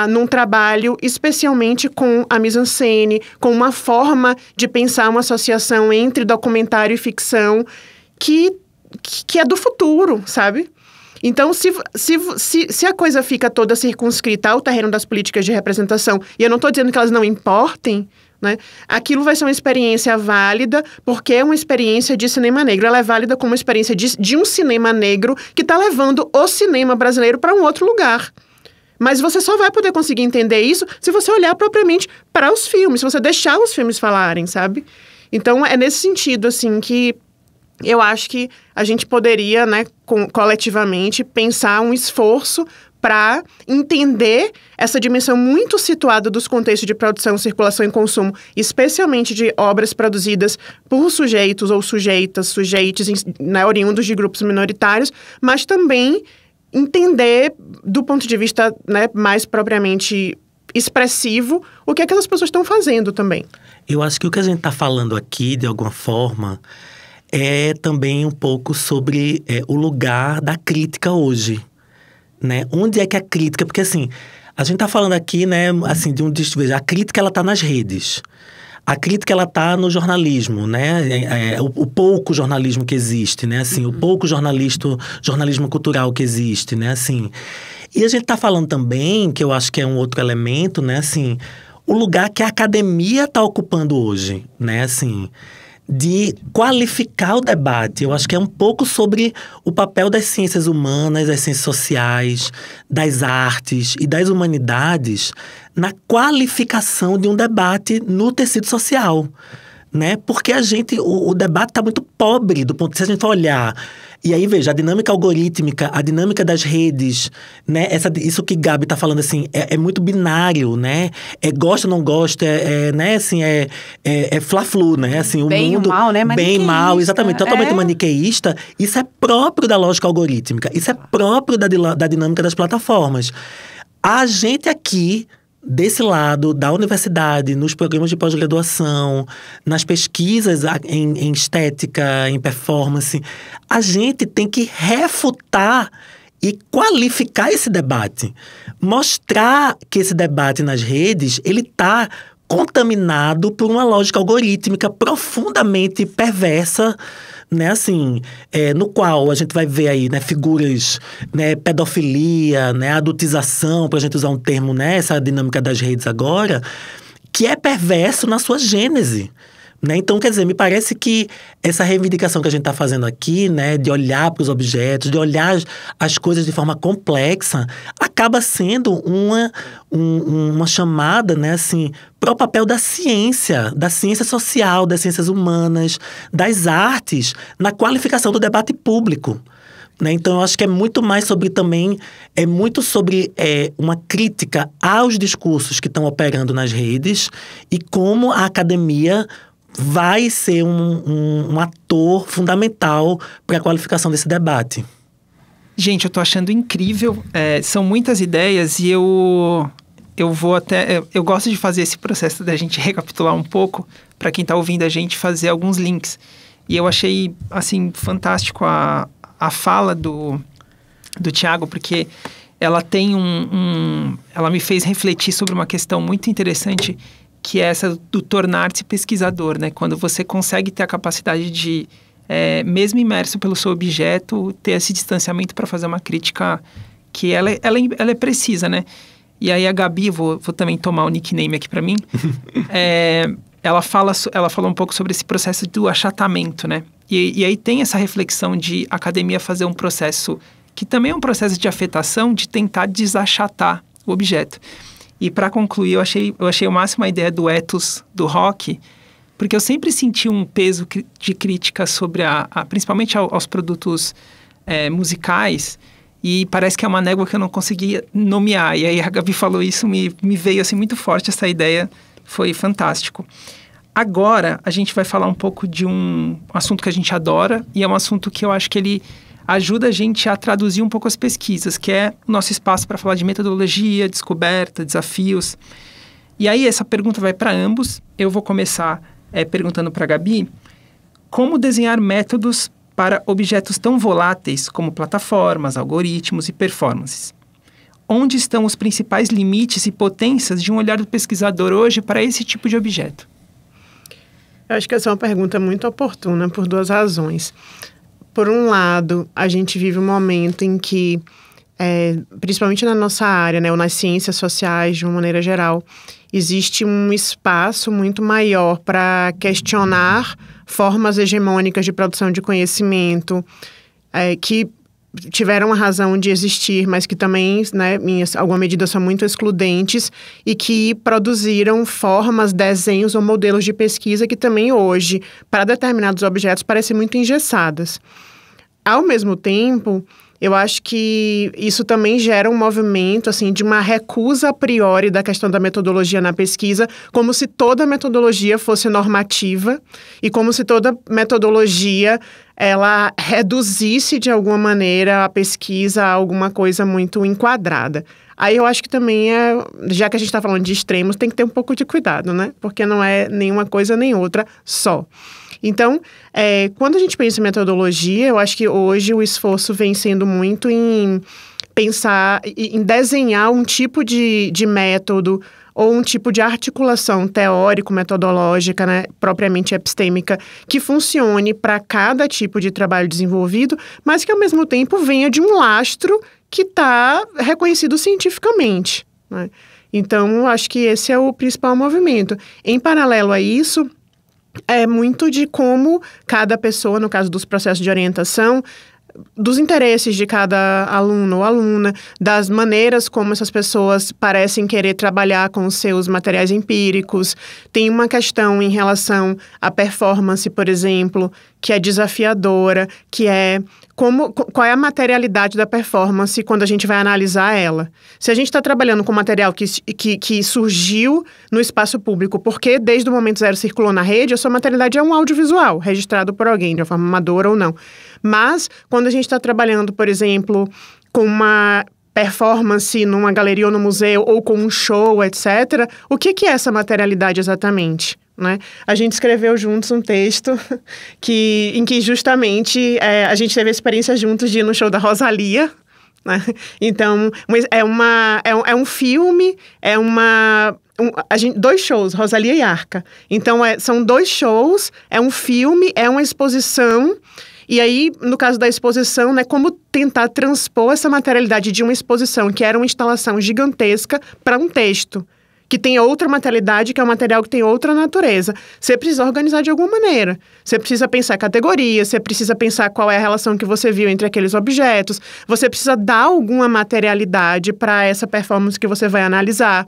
num trabalho, especialmente com a mise-en-scène, com uma forma de pensar uma associação entre documentário e ficção que é do futuro, sabe? Então, se a coisa fica toda circunscrita ao terreno das políticas de representação, e eu não estou dizendo que elas não importem, né? Aquilo vai ser uma experiência válida porque é uma experiência de cinema negro. Ela é válida como uma experiência de um cinema negro que está levando o cinema brasileiro para um outro lugar. Mas você só vai poder conseguir entender isso se você olhar propriamente para os filmes, se você deixar os filmes falarem, sabe? Então, é nesse sentido, assim, que eu acho que a gente poderia, né, coletivamente, pensar um esforço para entender essa dimensão muito situada dos contextos de produção, circulação e consumo, especialmente de obras produzidas por sujeitos ou sujeitas, sujeitos, né, oriundos de grupos minoritários, mas também entender, do ponto de vista, né, mais propriamente expressivo, o que aquelas pessoas estão fazendo também. Eu acho que o que a gente está falando aqui, de alguma forma, é também um pouco sobre o lugar da crítica hoje, né? Onde é que a crítica... Porque, assim, a gente está falando aqui, né, assim, veja, a crítica, ela está nas redes. A crítica, ela está no jornalismo, né? O pouco jornalismo que existe, né? Assim, o pouco jornalismo cultural que existe, né? Assim, e a gente está falando também, que eu acho que é um outro elemento, né? Assim, o lugar que a academia está ocupando hoje, né? Assim, de qualificar o debate. Eu acho que é um pouco sobre o papel das ciências humanas, das ciências sociais, das artes e das humanidades na qualificação de um debate no tecido social, né? Porque o debate está muito pobre do ponto de, se a gente for olhar. E aí, veja, a dinâmica algorítmica, a dinâmica das redes, né? Isso que Gabi está falando, assim, é muito binário, né? Gosta ou não gosta, né? Assim, é fla-flu, né? Assim, o bem mundo... Bem mal, né? Bem mal, exatamente. Totalmente maniqueísta. Isso é próprio da lógica algorítmica. Isso é próprio da dinâmica das plataformas. A gente aqui... Desse lado, da universidade, nos programas de pós-graduação, nas pesquisas em estética, em performance, a gente tem que refutar e qualificar esse debate. Mostrar que esse debate nas redes, ele está contaminado por uma lógica algorítmica profundamente perversa, né, assim, no qual a gente vai ver aí, né, figuras, né, pedofilia, né, adultização, para a gente usar um termo, né, essa dinâmica das redes agora, que é perverso na sua gênese. Né? Então, quer dizer, me parece que essa reivindicação que a gente está fazendo aqui, né, de olhar para os objetos, de olhar as coisas de forma complexa, acaba sendo uma chamada, né, assim, para o papel da ciência social, das ciências humanas, das artes, na qualificação do debate público. Né? Então, eu acho que é muito mais sobre também, uma crítica aos discursos que estão operando nas redes e como a academia vai ser um ator fundamental para a qualificação desse debate. Gente, eu tô achando incrível. São muitas ideias e eu vou até... Eu gosto de fazer esse processo da gente recapitular um pouco para quem tá ouvindo a gente fazer alguns links. E eu achei, assim, fantástico a fala do Thiago, porque ela tem ela me fez refletir sobre uma questão muito interessante, que é essa do tornar-se pesquisador, né? Quando você consegue ter a capacidade de, mesmo imerso pelo seu objeto, ter esse distanciamento para fazer uma crítica que ela é precisa, né? E aí a Gabi, vou também tomar o nickname aqui para mim, ela fala um pouco sobre esse processo do achatamento, né? E aí tem essa reflexão de a academia fazer um processo, que também é um processo de afetação, de tentar desachatar o objeto. E para concluir, eu achei o máximo a ideia do ethos do rock, porque eu sempre senti um peso de crítica sobre principalmente aos produtos musicais, e parece que é uma négua que eu não conseguia nomear. E aí a Gabi falou isso, me veio assim muito forte essa ideia, foi fantástico. Agora, a gente vai falar um pouco de um assunto que a gente adora, e é um assunto que eu acho que ele ajuda a gente a traduzir um pouco as pesquisas, que é o nosso espaço para falar de metodologia, descoberta, desafios. E aí essa pergunta vai para ambos. Eu vou começar perguntando para a Gabi, como desenhar métodos para objetos tão voláteis como plataformas, algoritmos e performances? Onde estão os principais limites e potências de um olhar do pesquisador hoje para esse tipo de objeto? Eu acho que essa é uma pergunta muito oportuna por duas razões. Por um lado, a gente vive um momento em que, principalmente na nossa área, né, ou nas ciências sociais de uma maneira geral, existe um espaço muito maior para questionar formas hegemônicas de produção de conhecimento, que tiveram a razão de existir, mas que também, né, em alguma medida são muito excludentes e que produziram formas, desenhos ou modelos de pesquisa que também hoje, para determinados objetos, parecem muito engessadas. Ao mesmo tempo, eu acho que isso também gera um movimento, assim, de uma recusa a priori da questão da metodologia na pesquisa, como se toda metodologia fosse normativa e como se toda metodologia, ela reduzisse, de alguma maneira, a pesquisa a alguma coisa muito enquadrada. Aí eu acho que também já que a gente está falando de extremos, tem que ter um pouco de cuidado, né? Porque não é nenhuma coisa nem outra só. Então, quando a gente pensa em metodologia, eu acho que hoje o esforço vem sendo muito em pensar, em desenhar um tipo de método ou um tipo de articulação teórico-metodológica, né, propriamente epistêmica, que funcione para cada tipo de trabalho desenvolvido, mas que ao mesmo tempo venha de um lastro que está reconhecido cientificamente, né? Então, acho que esse é o principal movimento. Em paralelo a isso, é muito de como cada pessoa, no caso dos processos de orientação, dos interesses de cada aluno ou aluna, das maneiras como essas pessoas parecem querer trabalhar com os seus materiais empíricos. Tem uma questão em relação à performance, por exemplo, que é desafiadora, que é qual é a materialidade da performance quando a gente vai analisar ela. Se a gente está trabalhando com material que surgiu no espaço público, porque desde o momento zero circulou na rede, a sua materialidade é um audiovisual, registrado por alguém, de uma forma amadora ou não. Mas, quando a gente está trabalhando, por exemplo, com uma performance numa galeria ou no museu, ou com um show, etc., o que é essa materialidade exatamente? Né? A gente escreveu juntos um texto em que justamente a gente teve a experiência juntos de ir no show da Rosalía, né? Então, é um filme, dois shows, Rosalía e Arca. Então, são dois shows, é um filme, é uma exposição. E aí, no caso da exposição, né, como tentar transpor essa materialidade de uma exposição, que era uma instalação gigantesca, para um texto, que tem outra materialidade, que é um material que tem outra natureza. Você precisa organizar de alguma maneira. Você precisa pensar categorias, você precisa pensar qual é a relação que você viu entre aqueles objetos. Você precisa dar alguma materialidade para essa performance que você vai analisar,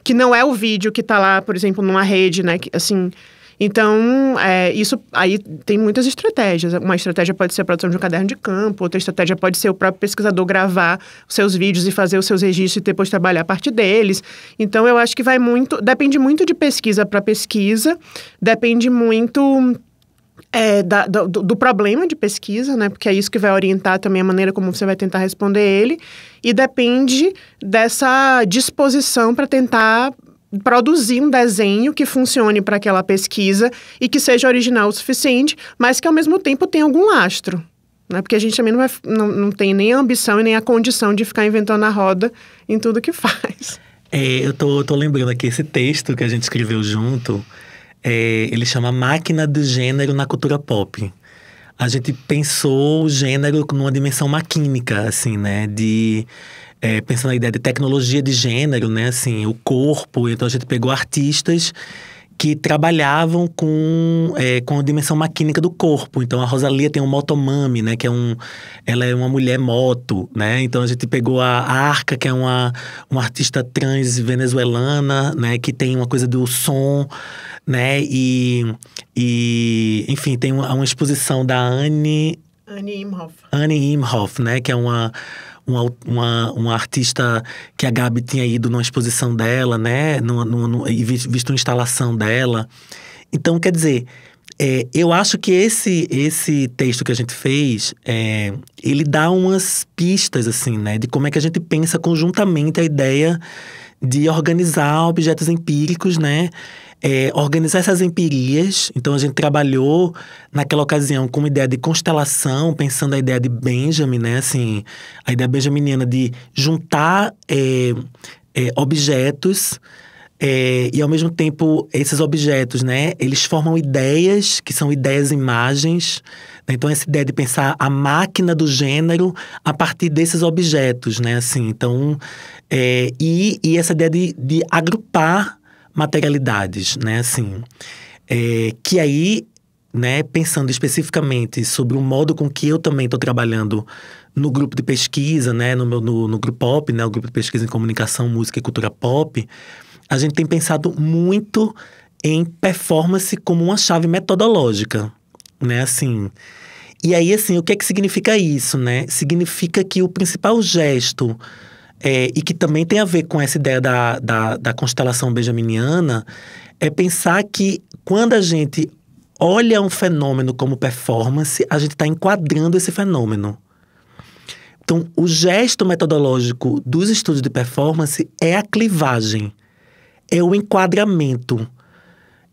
que não é o vídeo que está lá, por exemplo, numa rede, né, assim. Então, isso aí tem muitas estratégias. Uma estratégia pode ser a produção de um caderno de campo, outra estratégia pode ser o próprio pesquisador gravar os seus vídeos e fazer os seus registros e depois trabalhar a partir deles. Então, eu acho que depende muito de pesquisa para pesquisa, depende muito do problema de pesquisa, né? Porque é isso que vai orientar também a maneira como você vai tentar responder ele, e depende dessa disposição para tentar produzir um desenho que funcione para aquela pesquisa e que seja original o suficiente, mas que ao mesmo tempo tenha algum lastro, né? Porque a gente também não tem nem a ambição e nem a condição de ficar inventando a roda em tudo que faz. Eu tô lembrando aqui esse texto que a gente escreveu junto, ele chama Máquina do Gênero na Cultura Pop. A gente pensou o gênero numa dimensão maquínica, assim, né? Pensando na ideia de tecnologia de gênero, né? Assim, o corpo. Então, a gente pegou artistas que trabalhavam com a dimensão maquínica do corpo. Então, a Rosalía tem um motomami, né? Ela é uma mulher moto, né? Então, a gente pegou a Arca, que é uma artista trans venezuelana, né? Que tem uma coisa do som, né? Enfim, tem uma exposição da Annie Imhoff, né? Que é uma artista que a Gabi tinha ido numa exposição dela, né? E visto uma instalação dela. Então, quer dizer, eu acho que esse texto que a gente fez, ele dá umas pistas, assim, né? De como é que a gente pensa conjuntamente a ideia de organizar objetos empíricos, né? Organizar essas empirias. Então, a gente trabalhou naquela ocasião com uma ideia de constelação, pensando a ideia de Benjamin, né? Assim, a ideia benjaminiana de juntar objetos e, ao mesmo tempo, esses objetos, né? Eles formam ideias, que são ideias-imagens. Então, essa ideia de pensar a máquina do gênero a partir desses objetos, né? Assim, então, e essa ideia de agrupar materialidades, né? Assim, que aí, né, pensando especificamente sobre o modo com que eu também estou trabalhando no grupo de pesquisa, né, no Grupo Pop, né, o grupo de pesquisa em comunicação, música e cultura pop, a gente tem pensado muito em performance como uma chave metodológica, né, assim. E aí, assim, o que é que significa isso, né? Significa que o principal gesto, e que também tem a ver com essa ideia da constelação benjaminiana, é pensar que quando a gente olha um fenômeno como performance, a gente está enquadrando esse fenômeno. Então, o gesto metodológico dos estudos de performance é a clivagem, é o enquadramento.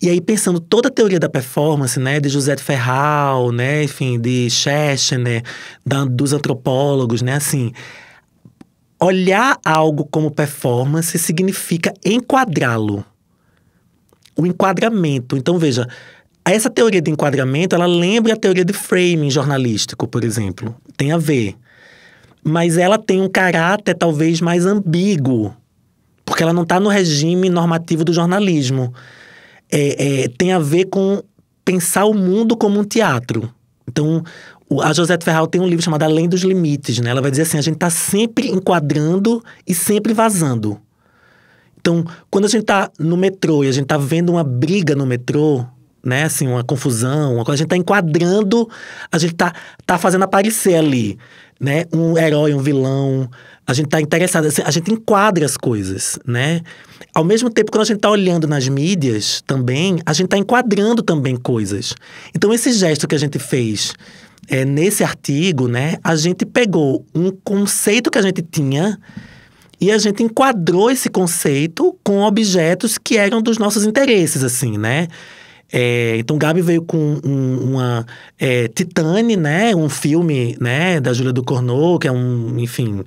E aí, pensando toda a teoria da performance, né, de José de Ferral, né, enfim, de Schechner, dos antropólogos, né, assim, olhar algo como performance significa enquadrá-lo. O enquadramento. Então, veja, essa teoria de enquadramento, ela lembra a teoria de framing jornalístico, por exemplo. Tem a ver. Mas ela tem um caráter talvez mais ambíguo, porque ela não está no regime normativo do jornalismo. Tem a ver com pensar o mundo como um teatro. Então, a José de Ferral tem um livro chamado Além dos Limites, né? Ela vai dizer assim, a gente está sempre enquadrando e sempre vazando. Então, quando a gente está no metrô e a gente está vendo uma briga no metrô, né, assim, uma confusão, a gente está enquadrando, a gente tá fazendo aparecer ali, né, um herói, um vilão, a gente está interessado, assim, a gente enquadra as coisas, né. Ao mesmo tempo, quando a gente está olhando nas mídias também, a gente está enquadrando também coisas. Então, esse gesto que a gente fez nesse artigo, né, a gente pegou um conceito que a gente tinha e a gente enquadrou esse conceito com objetos que eram dos nossos interesses, assim, né. Então, Gabi veio com uma Titane, né? Um filme, né? Da Julia Ducournau, que é enfim,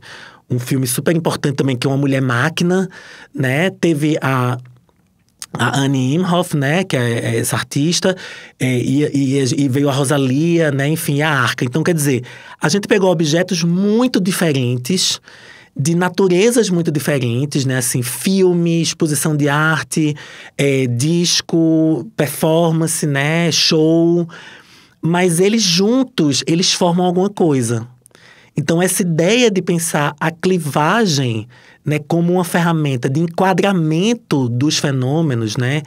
um filme super importante também, que é uma mulher máquina, né? Teve a Annie Imhoff, né? Que é essa artista, e veio a Rosalia, né? Enfim, a Arca. Então, quer dizer, a gente pegou objetos muito diferentes, de naturezas muito diferentes, né? Assim, filme, exposição de arte, disco, performance, né? Show. Mas eles juntos, eles formam alguma coisa. Então, essa ideia de pensar a clivagem, né, como uma ferramenta de enquadramento dos fenômenos, né?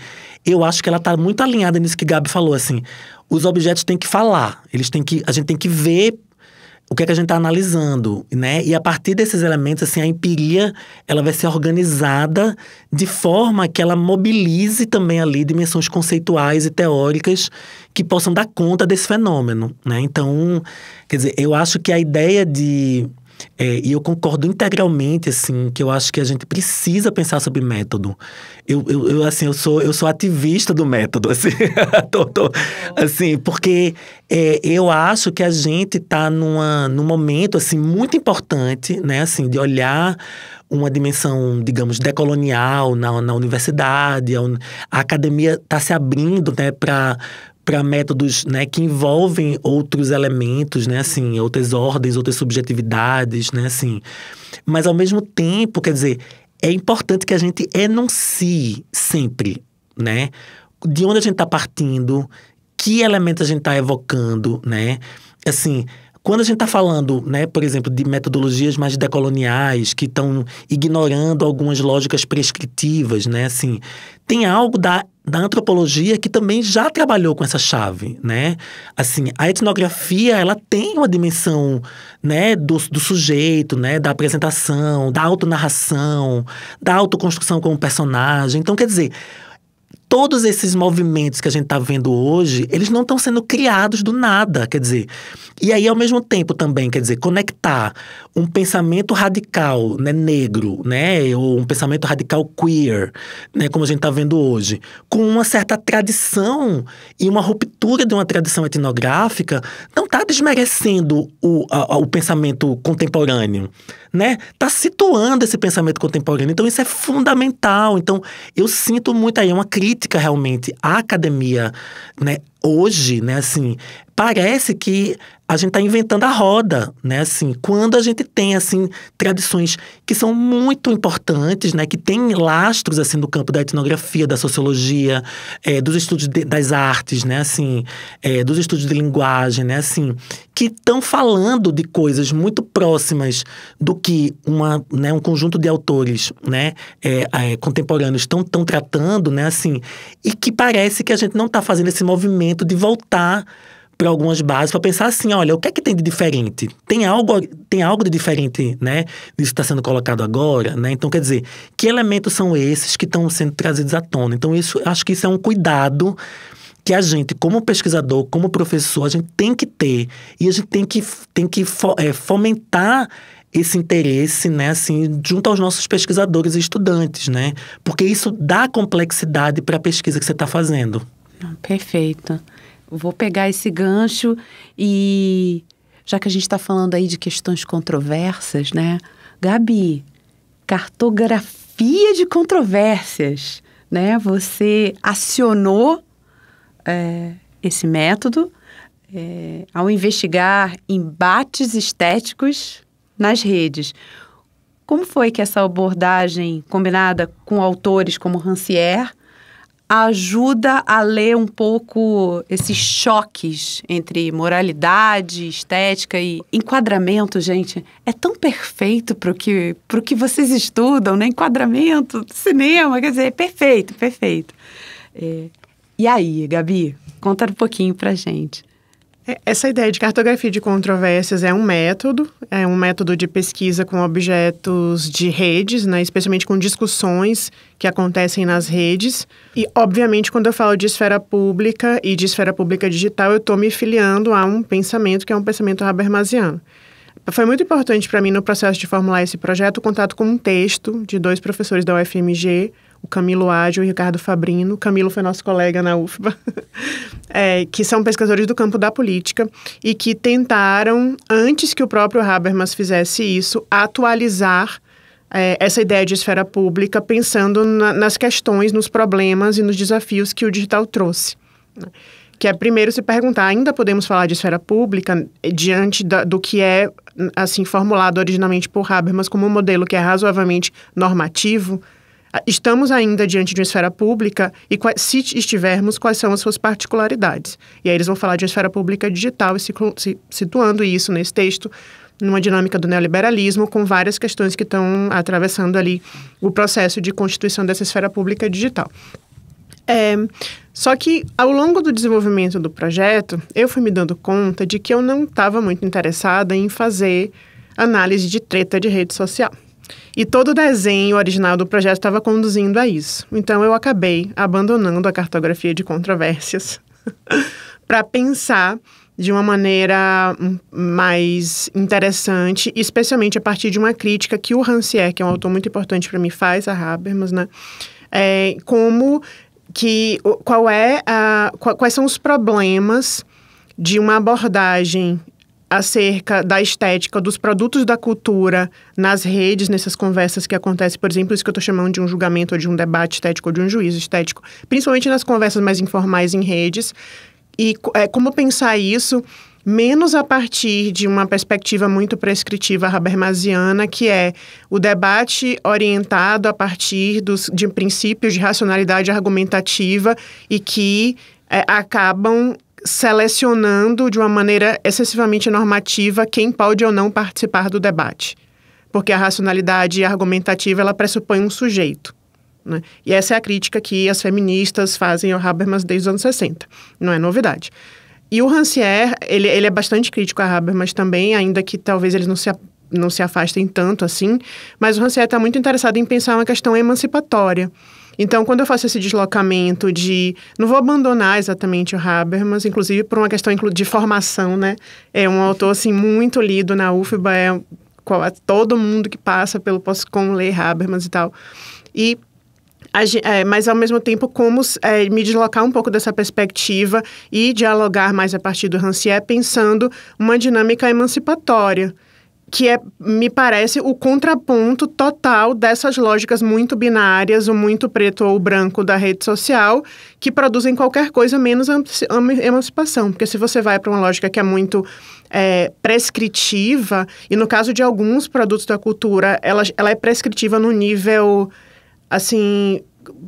Eu acho que ela está muito alinhada nisso que Gabi falou, assim. Os objetos têm que falar, a gente tem que ver o que é que a gente está analisando, né? E a partir desses elementos, assim, a empiria, ela vai ser organizada de forma que ela mobilize também ali dimensões conceituais e teóricas que possam dar conta desse fenômeno, né? Então, quer dizer, eu acho que a ideia de... e eu concordo integralmente, assim, que eu acho que a gente precisa pensar sobre método. Eu sou ativista do método, assim, assim, porque eu acho que a gente está num momento, assim, muito importante, né, assim, de olhar uma dimensão, digamos, decolonial na universidade. A academia está se abrindo, né, para métodos, né, que envolvem outros elementos, né, assim, outras ordens, outras subjetividades, né, assim. Mas, ao mesmo tempo, quer dizer, é importante que a gente enuncie sempre, né, de onde a gente está partindo, que elementos a gente está evocando, né, assim... Quando a gente está falando, né, por exemplo, de metodologias mais decoloniais, que estão ignorando algumas lógicas prescritivas, né, assim, tem algo da antropologia que também já trabalhou com essa chave, né? Assim, a etnografia, ela tem uma dimensão, né, do sujeito, né, da apresentação, da autonarração, da autoconstrução como personagem. Então, quer dizer... Todos esses movimentos que a gente está vendo hoje, eles não estão sendo criados do nada, quer dizer. E aí, ao mesmo tempo também, quer dizer, conectar um pensamento radical, né, negro, né, ou um pensamento radical queer, né, como a gente está vendo hoje, com uma certa tradição e uma ruptura de uma tradição etnográfica, não está desmerecendo o pensamento contemporâneo, né? Está situando esse pensamento contemporâneo. Então, isso é fundamental. Então, eu sinto muito aí uma crítica realmente à academia, né, hoje, né, assim, parece que a gente está inventando a roda, né? Assim, quando a gente tem, assim, tradições que são muito importantes, né? Que têm lastros, assim, no campo da etnografia, da sociologia, dos estudos das artes, né? Assim, dos estudos de linguagem, né? Assim, que estão falando de coisas muito próximas do que um conjunto de autores, né? Contemporâneos estão tratando, né? Assim, e que parece que a gente não está fazendo esse movimento de voltar para algumas bases, para pensar assim, olha, o que é que tem de diferente? Tem algo de diferente, né? Disso que está sendo colocado agora, né? Então, quer dizer, que elementos são esses que estão sendo trazidos à tona? Então, acho que isso é um cuidado que a gente, como pesquisador, como professor, a gente tem que ter. E a gente tem que fomentar esse interesse, né, assim, junto aos nossos pesquisadores e estudantes, né? Porque isso dá complexidade para a pesquisa que você está fazendo. Perfeito. Vou pegar esse gancho e, já que a gente está falando aí de questões controversas, né? Gabi, cartografia de controvérsias, né? Você acionou esse método ao investigar embates estéticos nas redes. Como foi que essa abordagem, combinada com autores como Rancière, ajuda a ler um pouco esses choques entre moralidade, estética e enquadramento, gente? É tão perfeito pro que vocês estudam, né? Enquadramento, cinema, quer dizer, é perfeito, perfeito. E aí, Gabi, conta um pouquinho pra gente. Essa ideia de cartografia de controvérsias é um método de pesquisa com objetos de redes, né, especialmente com discussões que acontecem nas redes. E, obviamente, quando eu falo de esfera pública e de esfera pública digital, eu estou me filiando a um pensamento que é um pensamento habermasiano. Foi muito importante para mim, no processo de formular esse projeto, o contato com um texto de 2 professores da UFMG, o Camilo Ágio e o Ricardo Fabrino. O Camilo foi nosso colega na UFBA, que são pesquisadores do campo da política e que tentaram, antes que o próprio Habermas fizesse isso, atualizar essa ideia de esfera pública, pensando nas questões, nos problemas e nos desafios que o digital trouxe, né? Que é, primeiro, se perguntar, ainda podemos falar de esfera pública diante do que é, assim, formulado originalmente por Habermas como um modelo que é razoavelmente normativo? Estamos ainda diante de uma esfera pública e, se estivermos, quais são as suas particularidades? E aí eles vão falar de uma esfera pública digital e situando isso nesse texto numa dinâmica do neoliberalismo com várias questões que estão atravessando ali o processo de constituição dessa esfera pública digital. Só que, ao longo do desenvolvimento do projeto, eu fui me dando conta de que eu não estava muito interessada em fazer análise de treta de rede social. E todo o desenho original do projeto estava conduzindo a isso. Então, eu acabei abandonando a cartografia de controvérsias para pensar de uma maneira mais interessante, especialmente a partir de uma crítica que o Rancière, que é um autor muito importante para mim, faz a Habermas, né? Quais são os problemas de uma abordagem acerca da estética, dos produtos da cultura nas redes, nessas conversas que acontecem, por exemplo, isso que eu estou chamando de um julgamento ou de um debate estético ou de um juízo estético, principalmente nas conversas mais informais em redes, e como pensar isso menos a partir de uma perspectiva muito prescritiva habermasiana, que é o debate orientado a partir de princípios de racionalidade argumentativa e que acabam selecionando de uma maneira excessivamente normativa quem pode ou não participar do debate. Porque a racionalidade argumentativa, ela pressupõe um sujeito, né? E essa é a crítica que as feministas fazem ao Habermas desde os anos 60. Não é novidade. E o Rancière, ele é bastante crítico a Habermas também, ainda que talvez eles não se afastem tanto assim, mas o Rancière está muito interessado em pensar uma questão emancipatória. Então, quando eu faço esse deslocamento não vou abandonar exatamente o Habermas, inclusive por uma questão de formação, né? É um autor, assim, muito lido na UFBA, todo mundo que passa pelo POSCOM lê Habermas e tal. Mas, ao mesmo tempo, como me deslocar um pouco dessa perspectiva e dialogar mais a partir do Rancière, pensando uma dinâmica emancipatória, me parece, o contraponto total dessas lógicas muito binárias, o muito preto ou branco da rede social, que produzem qualquer coisa menos emancipação. Porque se você vai para uma lógica que é muito prescritiva, e no caso de alguns produtos da cultura, ela é prescritiva no nível, assim,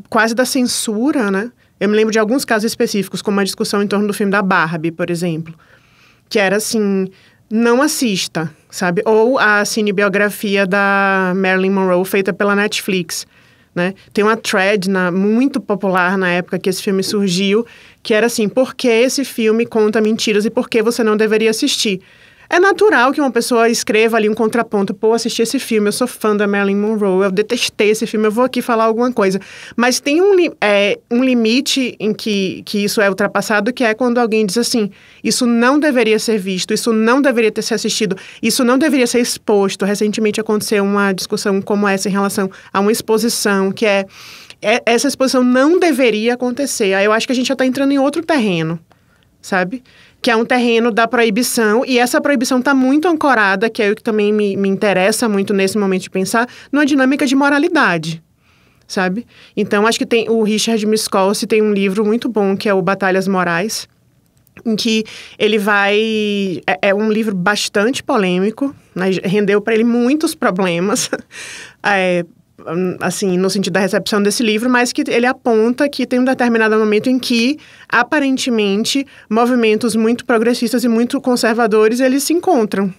quase da censura, né? Eu me lembro de alguns casos específicos, como a discussão em torno do filme da Barbie, por exemplo, que era assim, não assista, sabe? Ou a cinebiografia da Marilyn Monroe, feita pela Netflix, né? Tem uma thread muito popular na época que esse filme surgiu, que era assim, por que esse filme conta mentiras e por que você não deveria assistir? É natural que uma pessoa escreva ali um contraponto. Pô, assisti esse filme, eu sou fã da Marilyn Monroe, eu detestei esse filme, eu vou aqui falar alguma coisa. Mas tem um limite em que isso é ultrapassado, que é quando alguém diz assim, isso não deveria ser visto, isso não deveria ter sido assistido, isso não deveria ser exposto. Recentemente aconteceu uma discussão como essa em relação a uma exposição, que essa exposição não deveria acontecer. Aí eu acho que a gente já está entrando em outro terreno, sabe? Que é um terreno da proibição, e essa proibição está muito ancorada, que é o que também me interessa muito nesse momento de pensar, numa dinâmica de moralidade, sabe? Então, acho que tem o Richard Miskolci tem um livro muito bom, que é o Batalhas Morais, em que ele vai... É um livro bastante polêmico, né? Rendeu para ele muitos problemas, assim, no sentido da recepção desse livro, mas que ele aponta que tem um determinado momento em que, aparentemente, movimentos muito progressistas e muito conservadores, eles se encontram,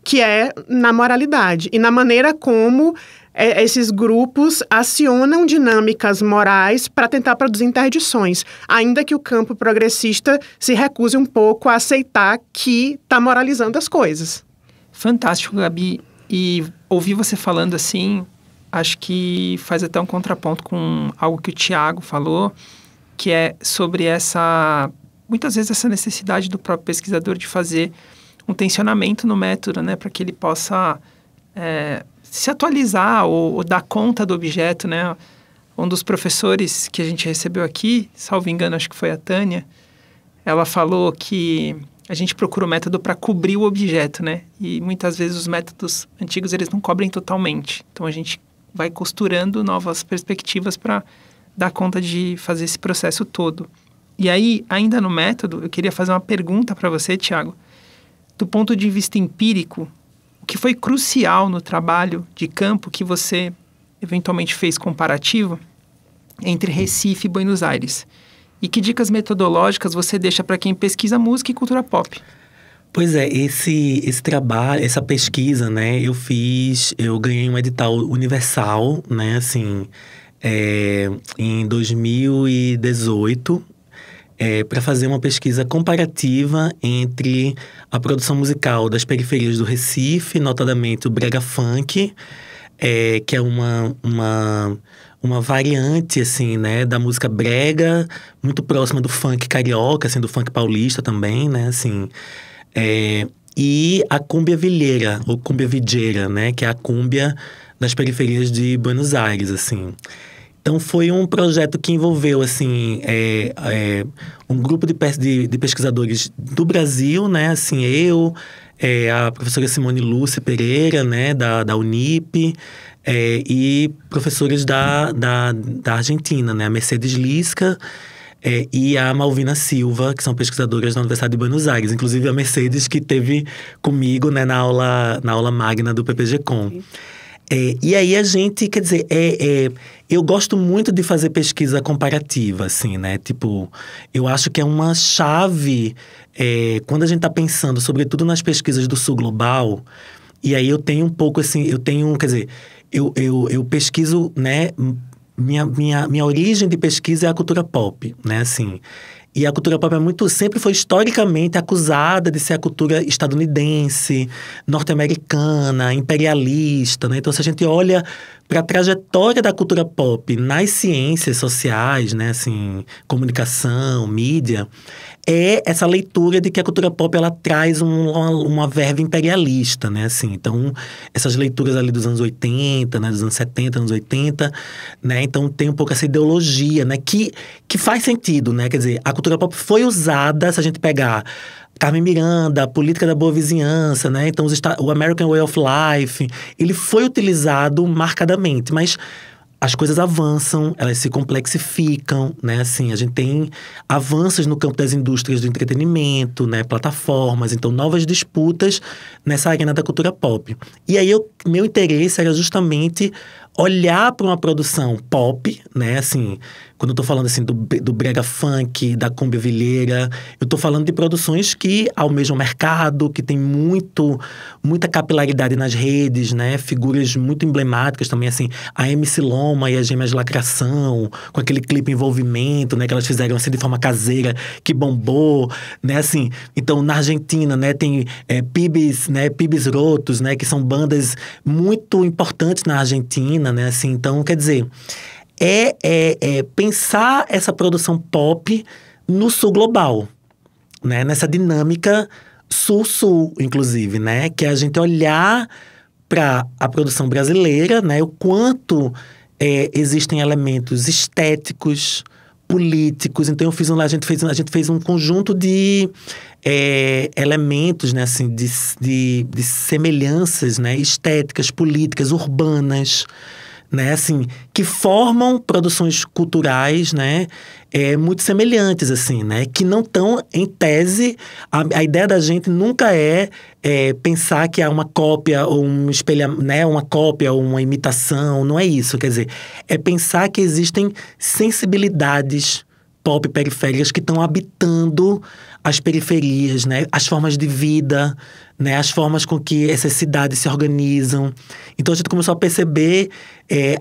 que é na moralidade e na maneira como esses grupos acionam dinâmicas morais para tentar produzir interdições, ainda que o campo progressista se recuse um pouco a aceitar que está moralizando as coisas. Fantástico, Gabi. E ouvir você falando assim... Acho que faz até um contraponto com algo que o Tiago falou, que é sobre muitas vezes essa necessidade do próprio pesquisador de fazer um tensionamento no método, né? Para que ele possa se atualizar ou dar conta do objeto, né? Um dos professores que a gente recebeu aqui, salvo engano, acho que foi a Tânia, ela falou que a gente procura o método para cobrir o objeto, né? E muitas vezes os métodos antigos, eles não cobrem totalmente. Então, a gente vai costurando novas perspectivas para dar conta de fazer esse processo todo. E aí, ainda no método, eu queria fazer uma pergunta para você, Tiago. Do ponto de vista empírico, o que foi crucial no trabalho de campo que você eventualmente fez comparativo entre Recife e Buenos Aires? E que dicas metodológicas você deixa para quem pesquisa música e cultura pop? Pois é, esse trabalho, essa pesquisa, né, eu ganhei um edital universal, né, assim, em 2018, para fazer uma pesquisa comparativa entre a produção musical das periferias do Recife, notadamente o brega funk, que é uma variante, assim, né, da música brega, muito próxima do funk carioca, assim, do funk paulista também, né, assim... e a cúmbia vilheira, ou cúmbia videira, né? Que é a cúmbia das periferias de Buenos Aires, assim. Então, foi um projeto que envolveu, assim, um grupo de pesquisadores do Brasil, né? Assim, a professora Simone Lúcia Pereira, né? Da Unip, e professores da Argentina, né? A Mercedes Lisca, e a Malvina Silva, que são pesquisadoras da Universidade de Buenos Aires. Inclusive a Mercedes, que esteve comigo, né, na aula magna do PPG-Com. E aí a gente, quer dizer, eu gosto muito de fazer pesquisa comparativa, assim, né? Tipo, eu acho que é uma chave, quando a gente está pensando, sobretudo nas pesquisas do Sul Global, e aí eu tenho um pouco, assim, quer dizer, eu pesquiso, né? Minha origem de pesquisa é a cultura pop, né, assim. E a cultura pop sempre foi historicamente acusada de ser a cultura estadunidense, norte-americana, imperialista, né? Então, se a gente olha para a trajetória da cultura pop nas ciências sociais, né, assim, comunicação, mídia, essa leitura de que a cultura pop, ela traz uma verve imperialista, né, assim. Então, essas leituras ali dos anos 80, né, dos anos 70, anos 80, né, então tem um pouco essa ideologia, né, que faz sentido, né, quer dizer, a cultura pop foi usada, se a gente pegar Carmen Miranda, a política da boa vizinhança, né? Então, o American Way of Life, ele foi utilizado marcadamente, mas as coisas avançam, elas se complexificam, né? Assim, a gente tem avanços no campo das indústrias do entretenimento, né? Plataformas, então novas disputas nessa arena da cultura pop. E aí, meu interesse era justamente olhar para uma produção pop, né? Assim, quando eu tô falando assim do brega funk, da cumbia-vilheira, eu tô falando de produções que almejam o mercado, que tem muita capilaridade nas redes, né? Figuras muito emblemáticas também, assim, a MC Loma e as Gêmeas Lacração, com aquele clipe Envolvimento, né? Que elas fizeram assim de forma caseira, que bombou, né? Assim, então na Argentina, né? Tem Pibes, né? Pibes Rotos, né? Que são bandas muito importantes na Argentina, né? Assim, então, quer dizer, pensar essa produção pop no sul global, né? Nessa dinâmica sul-sul, inclusive, né? Que é a gente olhar para a produção brasileira, né? O quanto existem elementos estéticos, políticos. Então, a gente fez um conjunto de elementos, né? Assim, de semelhanças, né? Estéticas, políticas, urbanas, né, assim, que formam produções culturais, né, muito semelhantes, assim, né, que não estão em tese. A ideia da gente nunca pensar que há uma cópia ou uma cópia ou uma imitação, não é isso, quer dizer, é pensar que existem sensibilidades pop periféricas que estão habitando as periferias, né, as formas de vida, né, as formas com que essas cidades se organizam. Então a gente começou a perceber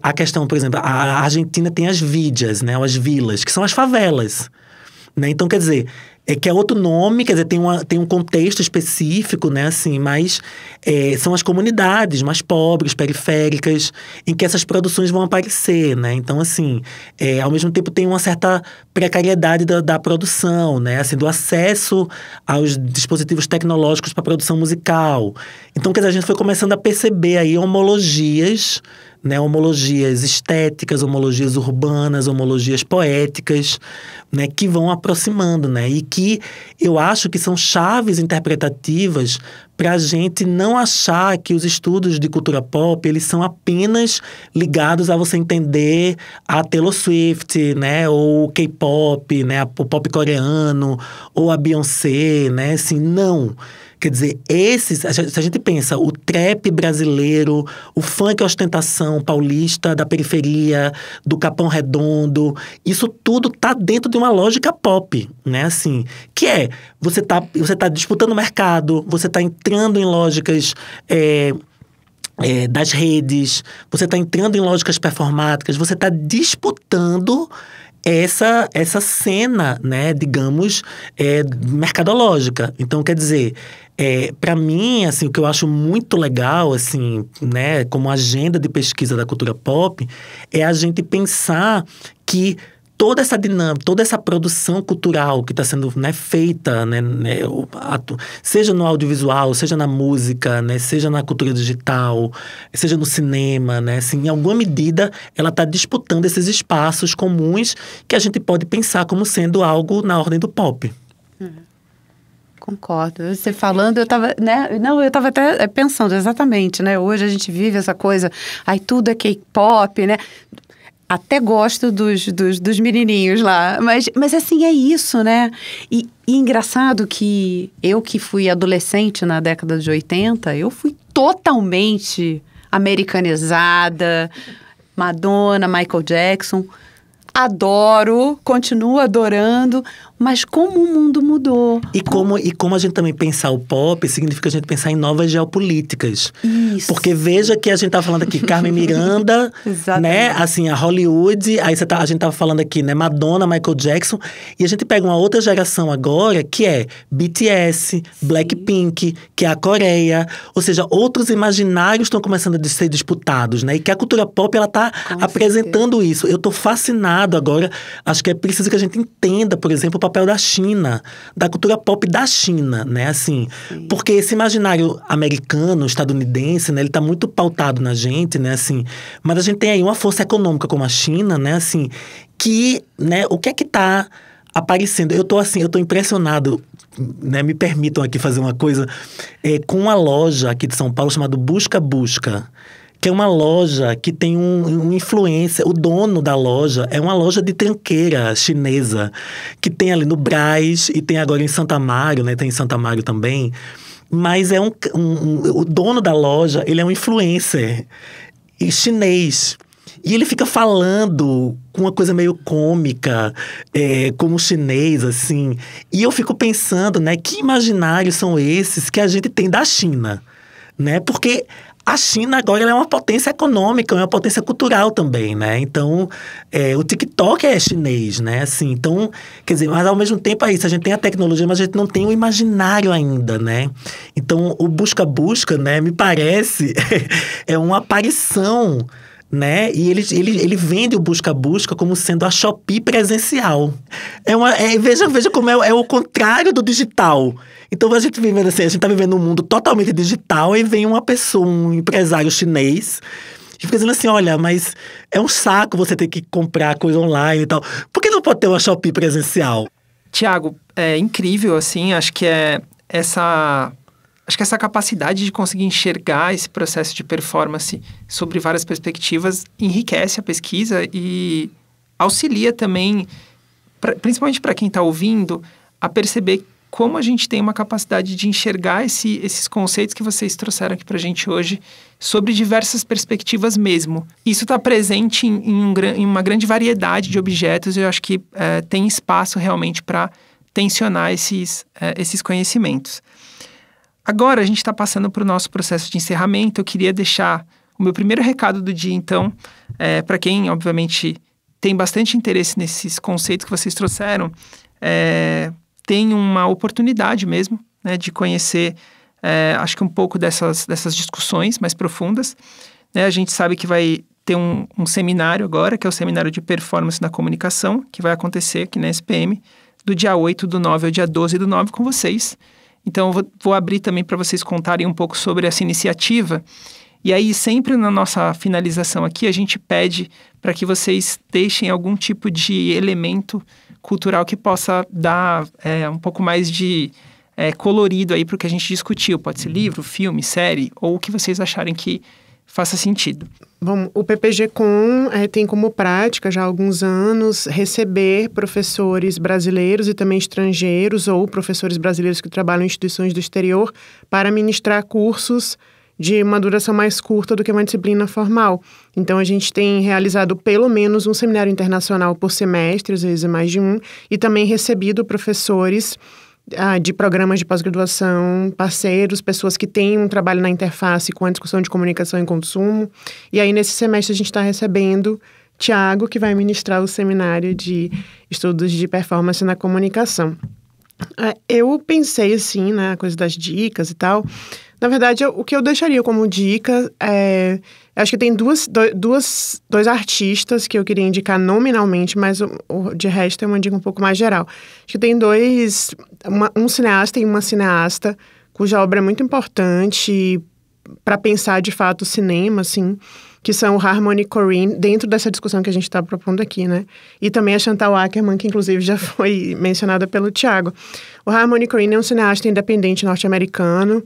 a questão, por exemplo, a Argentina tem as villas, né, ou as vilas, que são as favelas, né? Então, quer dizer, que é outro nome, quer dizer, tem um contexto específico, né, assim, mas são as comunidades mais pobres, periféricas, em que essas produções vão aparecer, né? Então, assim, ao mesmo tempo tem uma certa precariedade da produção, né, assim, do acesso aos dispositivos tecnológicos para produção musical. Então, quer dizer, a gente foi começando a perceber aí homologias, né, homologias estéticas, homologias urbanas, homologias poéticas, né, que vão aproximando, né, e que eu acho que são chaves interpretativas para a gente não achar que os estudos de cultura pop, eles são apenas ligados a você entender a Taylor Swift, né, ou o K-pop, né, o pop coreano, ou a Beyoncé, né, assim, não. Quer dizer, se a gente pensa, o trap brasileiro, o funk ostentação paulista da periferia, do Capão Redondo, isso tudo tá dentro de uma lógica pop, né? Assim, que você tá disputando o mercado, você tá entrando em lógicas das redes, você tá entrando em lógicas performáticas, você tá disputando essa cena, né, digamos, mercadológica. Então, quer dizer, para mim, assim, o que eu acho muito legal, assim, né, como agenda de pesquisa da cultura pop, é a gente pensar que toda essa dinâmica, toda essa produção cultural que está sendo, né, feita, né, seja no audiovisual, seja na música, né, seja na cultura digital, seja no cinema, né, assim, em alguma medida ela está disputando esses espaços comuns que a gente pode pensar como sendo algo na ordem do pop. Concordo. Você falando, eu estava, né? Não, eu estava até pensando exatamente, né? Hoje a gente vive essa coisa, aí tudo é K-pop, né? Até gosto dos menininhos lá, mas assim, é isso, né? E engraçado que eu que fui adolescente na década de 80, eu fui totalmente americanizada, Madonna, Michael Jackson. Adoro, continuo adorando, mas como o mundo mudou. E como a gente também pensar o pop, significa a gente pensar em novas geopolíticas. Isso. Porque veja que a gente tá falando aqui Carmen Miranda, né? Assim, a Hollywood, aí a gente tava falando aqui, né? Madonna, Michael Jackson. E a gente pega uma outra geração agora, que é BTS, Blackpink, que é a Coreia. Ou seja, outros imaginários estão começando a ser disputados, né? E que a cultura pop, ela tá apresentando isso. Eu tô fascinado agora, acho que é preciso que a gente entenda, por exemplo, o papel da China, da cultura pop da China, né, assim, porque esse imaginário americano, estadunidense, né, ele tá muito pautado na gente, né, assim, mas a gente tem aí uma força econômica como a China, né, assim, que, né, o que é que tá aparecendo. Eu tô impressionado, né? Me permitam aqui fazer uma coisa, com uma loja aqui de São Paulo chamada Busca Busca, que é uma loja que tem um influencer. O dono da loja é uma loja de tranqueira chinesa, que tem ali no Brás e tem agora em Santa Amário, né? Tem em Santa Amário também. Mas o dono da loja, ele é um influencer chinês. E ele fica falando com uma coisa meio cômica, como chinês, assim. E eu fico pensando, né, que imaginários são esses que a gente tem da China, né? Porque a China agora ela é uma potência econômica, é uma potência cultural também, né? Então, o TikTok é chinês, né? Assim, então, quer dizer, mas ao mesmo tempo é isso, a gente tem a tecnologia, mas a gente não tem o imaginário ainda, né? Então, o Busca-Busca, né, me parece, é uma aparição, né? E ele vende o Busca-Busca como sendo a Shopee presencial. Veja como é o contrário do digital. Então a gente tá vivendo um mundo totalmente digital e vem uma pessoa, um empresário chinês, e fica dizendo assim, olha, mas é um saco você ter que comprar coisa online e tal. Por que não pode ter uma Shopee presencial? Tiago, é incrível, assim, acho que essa capacidade de conseguir enxergar esse processo de performance sobre várias perspectivas enriquece a pesquisa e auxilia também, principalmente para quem está ouvindo, a perceber como a gente tem uma capacidade de enxergar esses conceitos que vocês trouxeram aqui para a gente hoje sobre diversas perspectivas mesmo. Isso está presente em uma grande variedade de objetos e eu acho que tem espaço realmente para tensionar esses conhecimentos. Agora, a gente está passando para o nosso processo de encerramento. Eu queria deixar o meu primeiro recado do dia, então, para quem, obviamente, tem bastante interesse nesses conceitos que vocês trouxeram, tem uma oportunidade mesmo, né, de conhecer, acho que um pouco dessas discussões mais profundas. A gente sabe que vai ter um seminário agora, que é o Seminário de Performance na Comunicação, que vai acontecer aqui na SPM, do dia 8/9 ao dia 12/9 com vocês. Então, eu vou abrir também para vocês contarem um pouco sobre essa iniciativa. E aí, sempre na nossa finalização aqui, a gente pede para que vocês deixem algum tipo de elemento cultural que possa dar um pouco mais de colorido aí para o que a gente discutiu. Pode ser livro, filme, série, ou o que vocês acharem que faça sentido. Bom, o PPG-Com tem como prática já há alguns anos receber professores brasileiros e também estrangeiros ou professores brasileiros que trabalham em instituições do exterior para ministrar cursos de uma duração mais curta do que uma disciplina formal. Então, a gente tem realizado pelo menos um seminário internacional por semestre, às vezes mais de um, e também recebido professores de programas de pós-graduação, parceiros, pessoas que têm um trabalho na interface com a discussão de comunicação e consumo. E aí, nesse semestre, a gente está recebendo Tiago, que vai ministrar o seminário de estudos de performance na comunicação. Eu pensei, assim, na coisa das dicas e tal. Na verdade, o que eu deixaria como dica acho que tem dois artistas que eu queria indicar nominalmente, mas de resto é uma dica um pouco mais geral. Acho que tem um cineasta e uma cineasta cuja obra é muito importante para pensar de fato o cinema, assim, que são o Harmony Korine, dentro dessa discussão que a gente está propondo aqui, né? E também a Chantal Akerman, que inclusive já foi mencionada pelo Tiago. O Harmony Korine é um cineasta independente norte-americano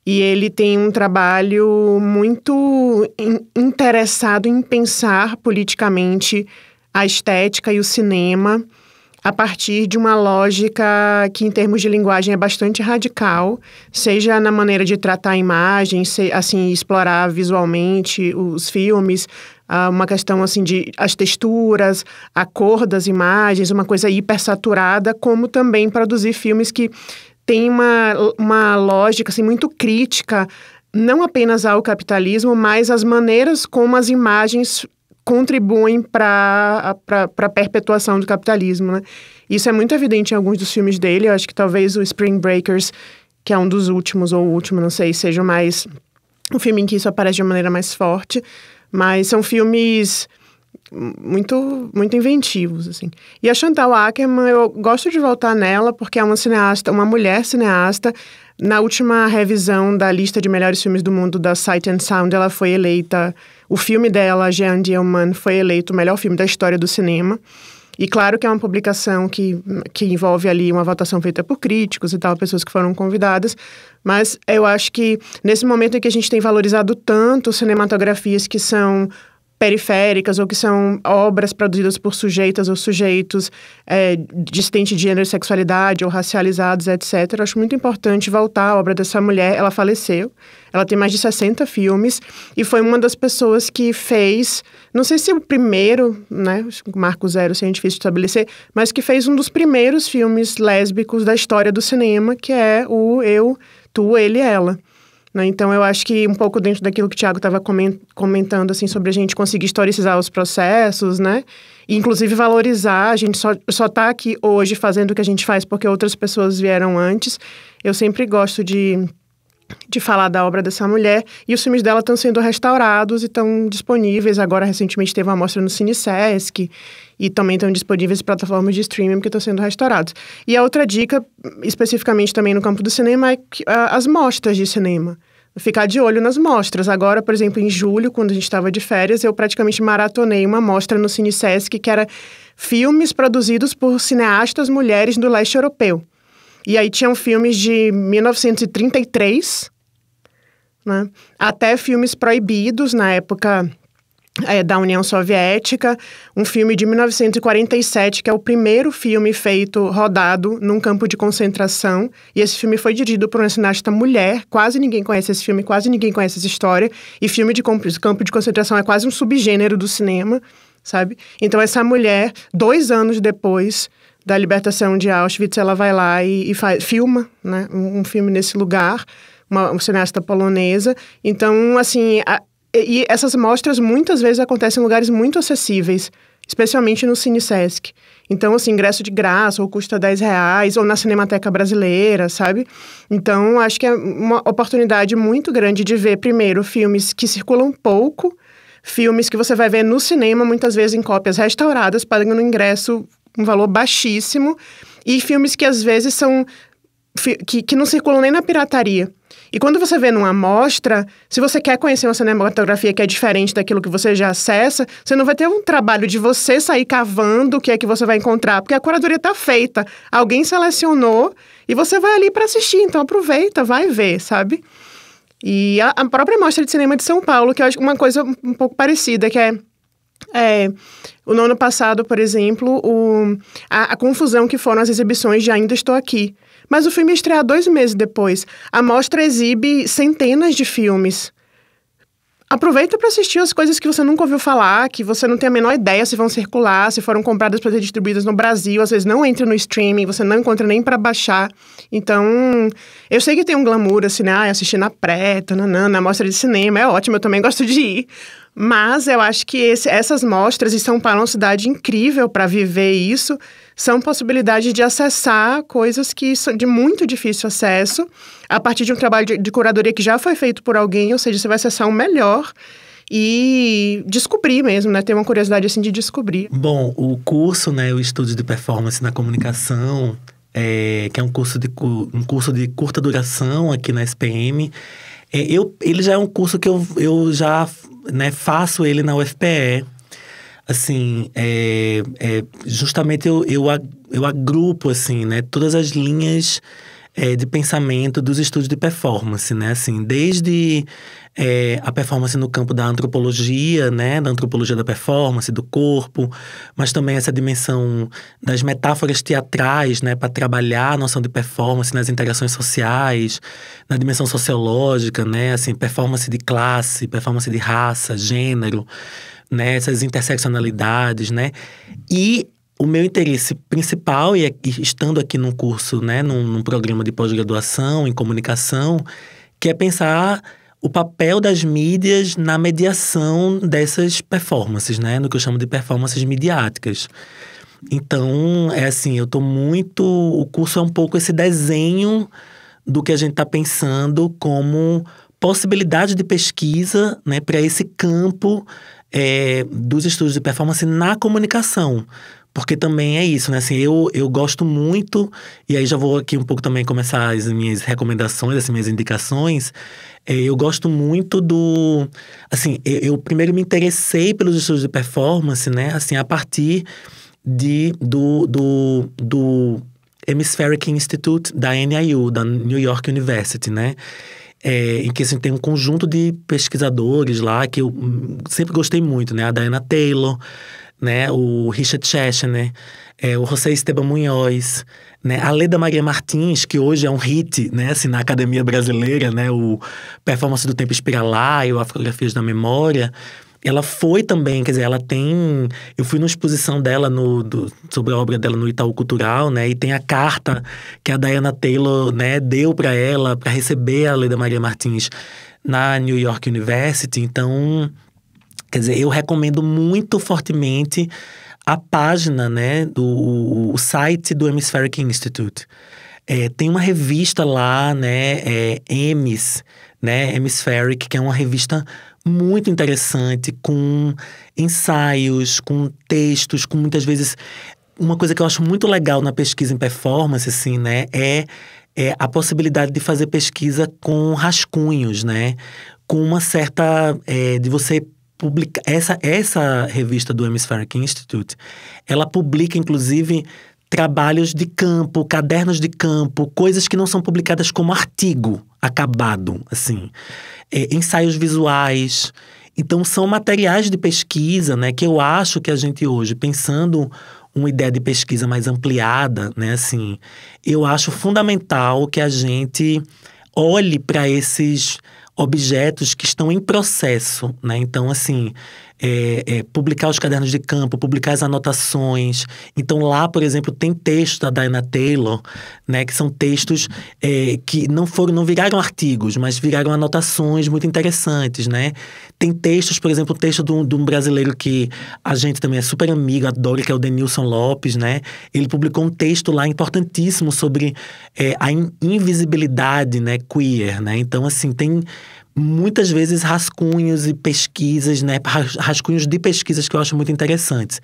e ele tem um trabalho muito interessado em pensar politicamente a estética e o cinema a partir de uma lógica que, em termos de linguagem, é bastante radical, seja na maneira de tratar a imagem, assim, explorar visualmente os filmes, uma questão assim de as texturas, a cor das imagens, uma coisa hipersaturada, como também produzir filmes que têm uma lógica assim, muito crítica, não apenas ao capitalismo, mas às maneiras como as imagens contribuem para a perpetuação do capitalismo, né? Isso é muito evidente em alguns dos filmes dele. Eu acho que talvez o Spring Breakers, que é um dos últimos, ou o último, não sei, seja mais um filme em que isso aparece de uma maneira mais forte. Mas são filmes muito, muito inventivos, assim. E a Chantal Akerman, eu gosto de voltar nela porque é uma cineasta, uma mulher cineasta. Na última revisão da lista de melhores filmes do mundo da Sight and Sound, ela foi eleita... O filme dela, Jeanne Dielman, foi eleito o melhor filme da história do cinema. E claro que é uma publicação que envolve ali uma votação feita por críticos e tal, pessoas que foram convidadas, mas eu acho que nesse momento em que a gente tem valorizado tanto cinematografias que são periféricas ou que são obras produzidas por sujeitas ou sujeitos dissidentes de gênero e sexualidade ou racializados, etc. Eu acho muito importante voltar à obra dessa mulher. Ela faleceu, ela tem mais de 60 filmes e foi uma das pessoas que fez, não sei se o primeiro, né, marco zero, assim, é difícil de estabelecer, mas que fez um dos primeiros filmes lésbicos da história do cinema, que é o Eu, Tu, Ele e Ela. Então, eu acho que um pouco dentro daquilo que o Thiago estava comentando, assim, sobre a gente conseguir historicizar os processos, né? E, inclusive, valorizar. A gente só está aqui hoje fazendo o que a gente faz porque outras pessoas vieram antes. Eu sempre gosto de falar da obra dessa mulher. E os filmes dela estão sendo restaurados e estão disponíveis. Agora, recentemente, teve uma mostra no Cine Sesc. E também estão disponíveis em plataformas de streaming que estão sendo restaurados. E a outra dica, especificamente também no campo do cinema, é as mostras de cinema. Ficar de olho nas mostras. Agora, por exemplo, em julho, quando a gente estava de férias, eu praticamente maratonei uma mostra no Cine Sesc que era filmes produzidos por cineastas mulheres do leste europeu. E aí tinham filmes de 1933, né, até filmes proibidos na época da União Soviética, um filme de 1947, que é o primeiro filme rodado num campo de concentração, e esse filme foi dirigido por uma cineasta mulher, quase ninguém conhece esse filme, quase ninguém conhece essa história, e filme de campo de concentração é quase um subgênero do cinema, sabe? Então essa mulher, 2 anos depois da libertação de Auschwitz, ela vai lá e filma, né, um filme nesse lugar, uma cineasta polonesa. Então, assim, e essas mostras muitas vezes acontecem em lugares muito acessíveis, especialmente no Cine Sesc. Então, assim, ingresso de graça, ou custa R$10, ou na Cinemateca Brasileira, sabe? Então, acho que é uma oportunidade muito grande de ver, primeiro, filmes que circulam pouco, filmes que você vai ver no cinema, muitas vezes em cópias restauradas, pagando ingresso um valor baixíssimo, e filmes que às vezes são que não circulam nem na pirataria. E quando você vê numa mostra, se você quer conhecer uma cinematografia que é diferente daquilo que você já acessa, você não vai ter um trabalho de você sair cavando o que é que você vai encontrar, porque a curadoria está feita, alguém selecionou e você vai ali para assistir, então aproveita, vai ver, sabe? E a própria Mostra de Cinema de São Paulo, que eu acho uma coisa um pouco parecida, que no ano passado, por exemplo, a confusão que foram as exibições de Ainda Estou Aqui. Mas o filme ia estrear 2 meses depois. A mostra exibe centenas de filmes. Aproveita para assistir as coisas que você nunca ouviu falar, que você não tem a menor ideia se vão circular, se foram compradas para ser distribuídas no Brasil. Às vezes não entra no streaming, você não encontra nem para baixar. Então, eu sei que tem um glamour, assim, né? Assistir na pré, na mostra de cinema, é ótimo, eu também gosto de ir. Mas eu acho que essas mostras, e São Paulo é uma cidade incrível para viver isso, são possibilidades de acessar coisas que são de muito difícil acesso, a partir de um trabalho de curadoria que já foi feito por alguém, ou seja, você vai acessar o melhor e descobrir mesmo, né? Ter uma curiosidade, assim, de descobrir. Bom, o curso, né, o Estudos de Performance na Comunicação, que é um curso de curta duração aqui na SPM, ele já é um curso que eu já, né, faço ele na UFPE. Assim, justamente eu agrupo, assim, né, todas as linhas de pensamento dos estudos de performance, né? Assim, desde a performance no campo da antropologia, né? Da antropologia da performance, do corpo, mas também essa dimensão das metáforas teatrais, né? Para trabalhar a noção de performance nas interações sociais, na dimensão sociológica, né? Assim, performance de classe, performance de raça, gênero, né? Essas interseccionalidades, né? E o meu interesse principal, e estando aqui num curso, né, num programa de pós-graduação em comunicação, que é pensar o papel das mídias na mediação dessas performances, né, no que eu chamo de performances midiáticas. Então, assim, o curso é um pouco esse desenho do que a gente está pensando como possibilidade de pesquisa, né, para esse campo dos estudos de performance na comunicação. Porque também é isso, né? Assim, eu gosto muito, e aí já vou aqui um pouco também começar as minhas recomendações, as minhas indicações. Eu gosto muito assim, eu primeiro me interessei pelos estudos de performance, né? Assim, a partir do Hemispheric Institute da NIU, da New York University, né? Em que a gente tem um conjunto de pesquisadores lá que eu sempre gostei muito, né? A Diana Taylor, né? O Richard Schechner, o José Esteban Munhoz, né? A Leda Maria Martins, que hoje é um hit, né? Assim, na academia brasileira, né? O Performance do Tempo Espiralar e o Afrografias da Memória. Ela foi também, quer dizer, ela tem... Eu fui numa exposição dela sobre a obra dela no Itaú Cultural, né? E tem a carta que a Diana Taylor, né, deu para ela, para receber a Leda Maria Martins na New York University. Então, quer dizer, eu recomendo muito fortemente a página, né, o site do Hemispheric Institute. Tem uma revista lá, né, EMIS, né, Hemispheric, que é uma revista muito interessante, com ensaios, com textos, com muitas vezes... Uma coisa que eu acho muito legal na pesquisa em performance, assim, né, é a possibilidade de fazer pesquisa com rascunhos, né, com uma certa... de você publicar... Essa revista do Hemispheric Institute, ela publica, inclusive, trabalhos de campo, cadernos de campo, coisas que não são publicadas como artigo acabado, assim. Ensaios visuais. Então, são materiais de pesquisa, né, que eu acho que a gente hoje, pensando uma ideia de pesquisa mais ampliada, né, assim, eu acho fundamental que a gente olhe para esses objetos que estão em processo, né? Então, assim, publicar os cadernos de campo, publicar as anotações. Então, lá, por exemplo, tem textos da Diana Taylor, né? Que são textos que não viraram artigos, mas viraram anotações muito interessantes, né? Tem textos, por exemplo, o texto de um brasileiro que a gente também é super amigo, adora, que é o Denilson Lopes, né? Ele publicou um texto lá importantíssimo sobre a invisibilidade, né, queer, né? Então, assim, tem muitas vezes rascunhos e pesquisas, né? Rascunhos de pesquisas que eu acho muito interessantes.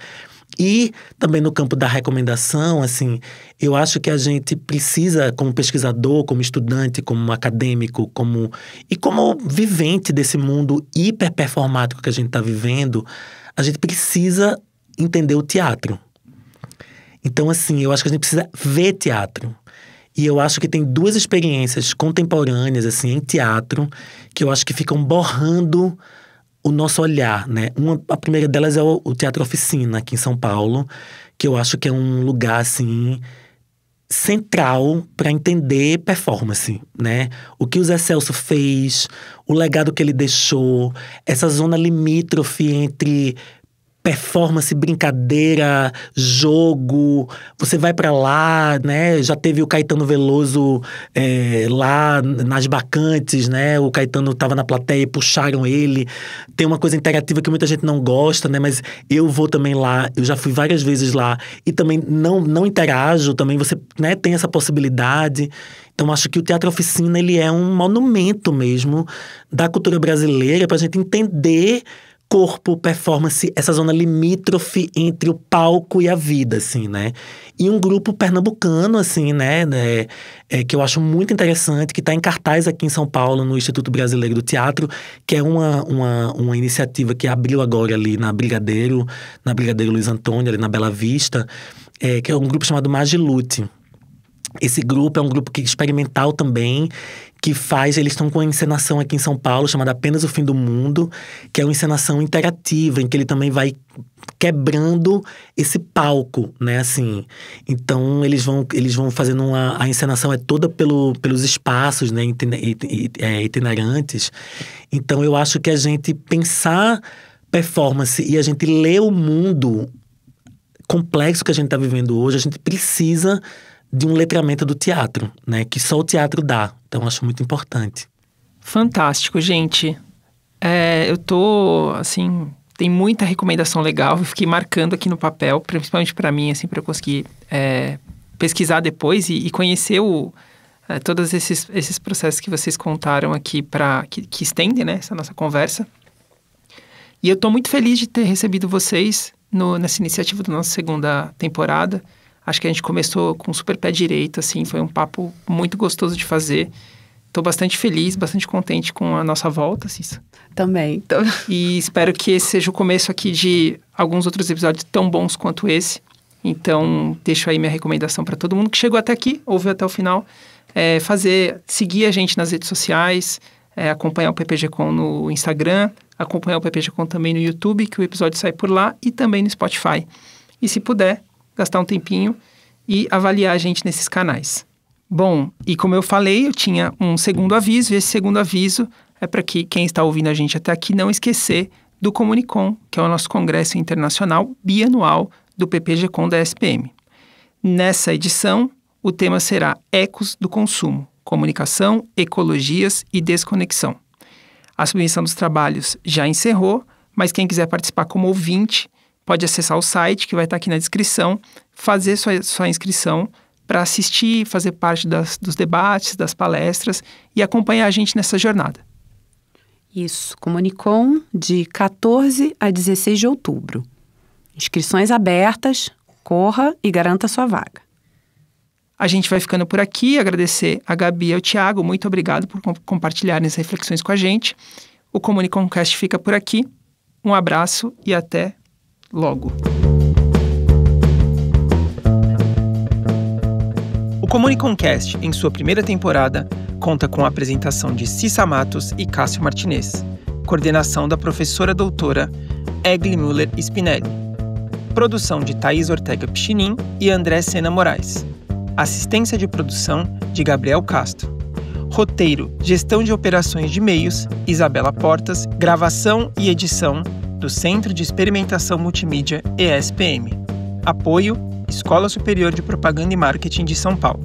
E também no campo da recomendação, assim, eu acho que a gente precisa, como pesquisador, como estudante, como acadêmico, como vivente desse mundo hiperperformático que a gente está vivendo, a gente precisa entender o teatro. Então, assim, eu acho que a gente precisa ver teatro. E eu acho que tem duas experiências contemporâneas, assim, em teatro, que eu acho que ficam borrando o nosso olhar, né? A primeira delas é o Teatro Oficina, aqui em São Paulo, que eu acho que é um lugar, assim, central para entender performance, né? O que o Zé Celso fez, o legado que ele deixou, essa zona limítrofe entre performance, brincadeira, jogo. Você vai pra lá, né? Já teve o Caetano Veloso lá nas Bacantes, né? O Caetano tava na plateia e puxaram ele. Tem uma coisa interativa que muita gente não gosta, né? Mas eu vou também lá, eu já fui várias vezes lá e também não interajo, também você, né, tem essa possibilidade. Então, acho que o Teatro Oficina, ele é um monumento mesmo da cultura brasileira pra gente entender corpo, performance, essa zona limítrofe entre o palco e a vida, assim, né? E um grupo pernambucano, assim, né? Que eu acho muito interessante, que está em cartaz aqui em São Paulo, no Instituto Brasileiro do Teatro, que é uma iniciativa que abriu agora ali na Brigadeiro Luiz Antônio, ali na Bela Vista, que é um grupo chamado Magilute. Esse grupo é um grupo experimental também, eles estão com uma encenação aqui em São Paulo, chamada Apenas o Fim do Mundo, que é uma encenação interativa, em que ele também vai quebrando esse palco, né, assim. Então, eles vão fazendo a encenação é toda pelos espaços, né, itinerantes. Então, eu acho que a gente pensar performance e a gente ler o mundo complexo que a gente está vivendo hoje, a gente precisa de um letramento do teatro, né? Que só o teatro dá. Então, acho muito importante. Fantástico, gente. Eu tô, assim, tem muita recomendação legal. Eu fiquei marcando aqui no papel, principalmente para mim, assim, para eu conseguir pesquisar depois e conhecer todos esses processos que vocês contaram aqui, que estendem, né, essa nossa conversa. E eu tô muito feliz de ter recebido vocês nessa iniciativa da nossa segunda temporada. Acho que a gente começou com super pé direito, assim, foi um papo muito gostoso de fazer. Estou bastante feliz, bastante contente com a nossa volta, Cissa. Também. E espero que esse seja o começo aqui de alguns outros episódios tão bons quanto esse. Então, deixo aí minha recomendação para todo mundo que chegou até aqui, ouviu até o final, seguir a gente nas redes sociais, acompanhar o PPG-Com no Instagram, acompanhar o PPG-Com também no YouTube, que o episódio sai por lá, e também no Spotify. E se puder, gastar um tempinho e avaliar a gente nesses canais. Bom, e como eu falei, eu tinha um segundo aviso, e esse segundo aviso é para que quem está ouvindo a gente até aqui não esquecer do Comunicom, que é o nosso congresso internacional bianual do PPG-Com da SPM. Nessa edição, o tema será Ecos do Consumo, Comunicação, Ecologias e Desconexão. A submissão dos trabalhos já encerrou, mas quem quiser participar como ouvinte pode acessar o site, que vai estar aqui na descrição, fazer sua inscrição para assistir, fazer parte dos debates, das palestras e acompanhar a gente nessa jornada. Isso, Comunicom, de 14 a 16 de outubro. Inscrições abertas, corra e garanta sua vaga. A gente vai ficando por aqui, agradecer a Gabi e ao Thiago, muito obrigado por compartilharem as reflexões com a gente. O Comunicomcast fica por aqui, um abraço e até logo. O Comunicomcast, em sua primeira temporada, conta com a apresentação de Cissa Matos e Cássio Martinez, coordenação da professora doutora Egli Müller Spinelli, produção de Thaís Ortega Pichinin e André Sena Moraes, assistência de produção de Gabriel Castro, roteiro, gestão de operações de e-mails, Isabela Portas, gravação e edição do Centro de Experimentação Multimídia ESPM. Apoio, Escola Superior de Propaganda e Marketing de São Paulo.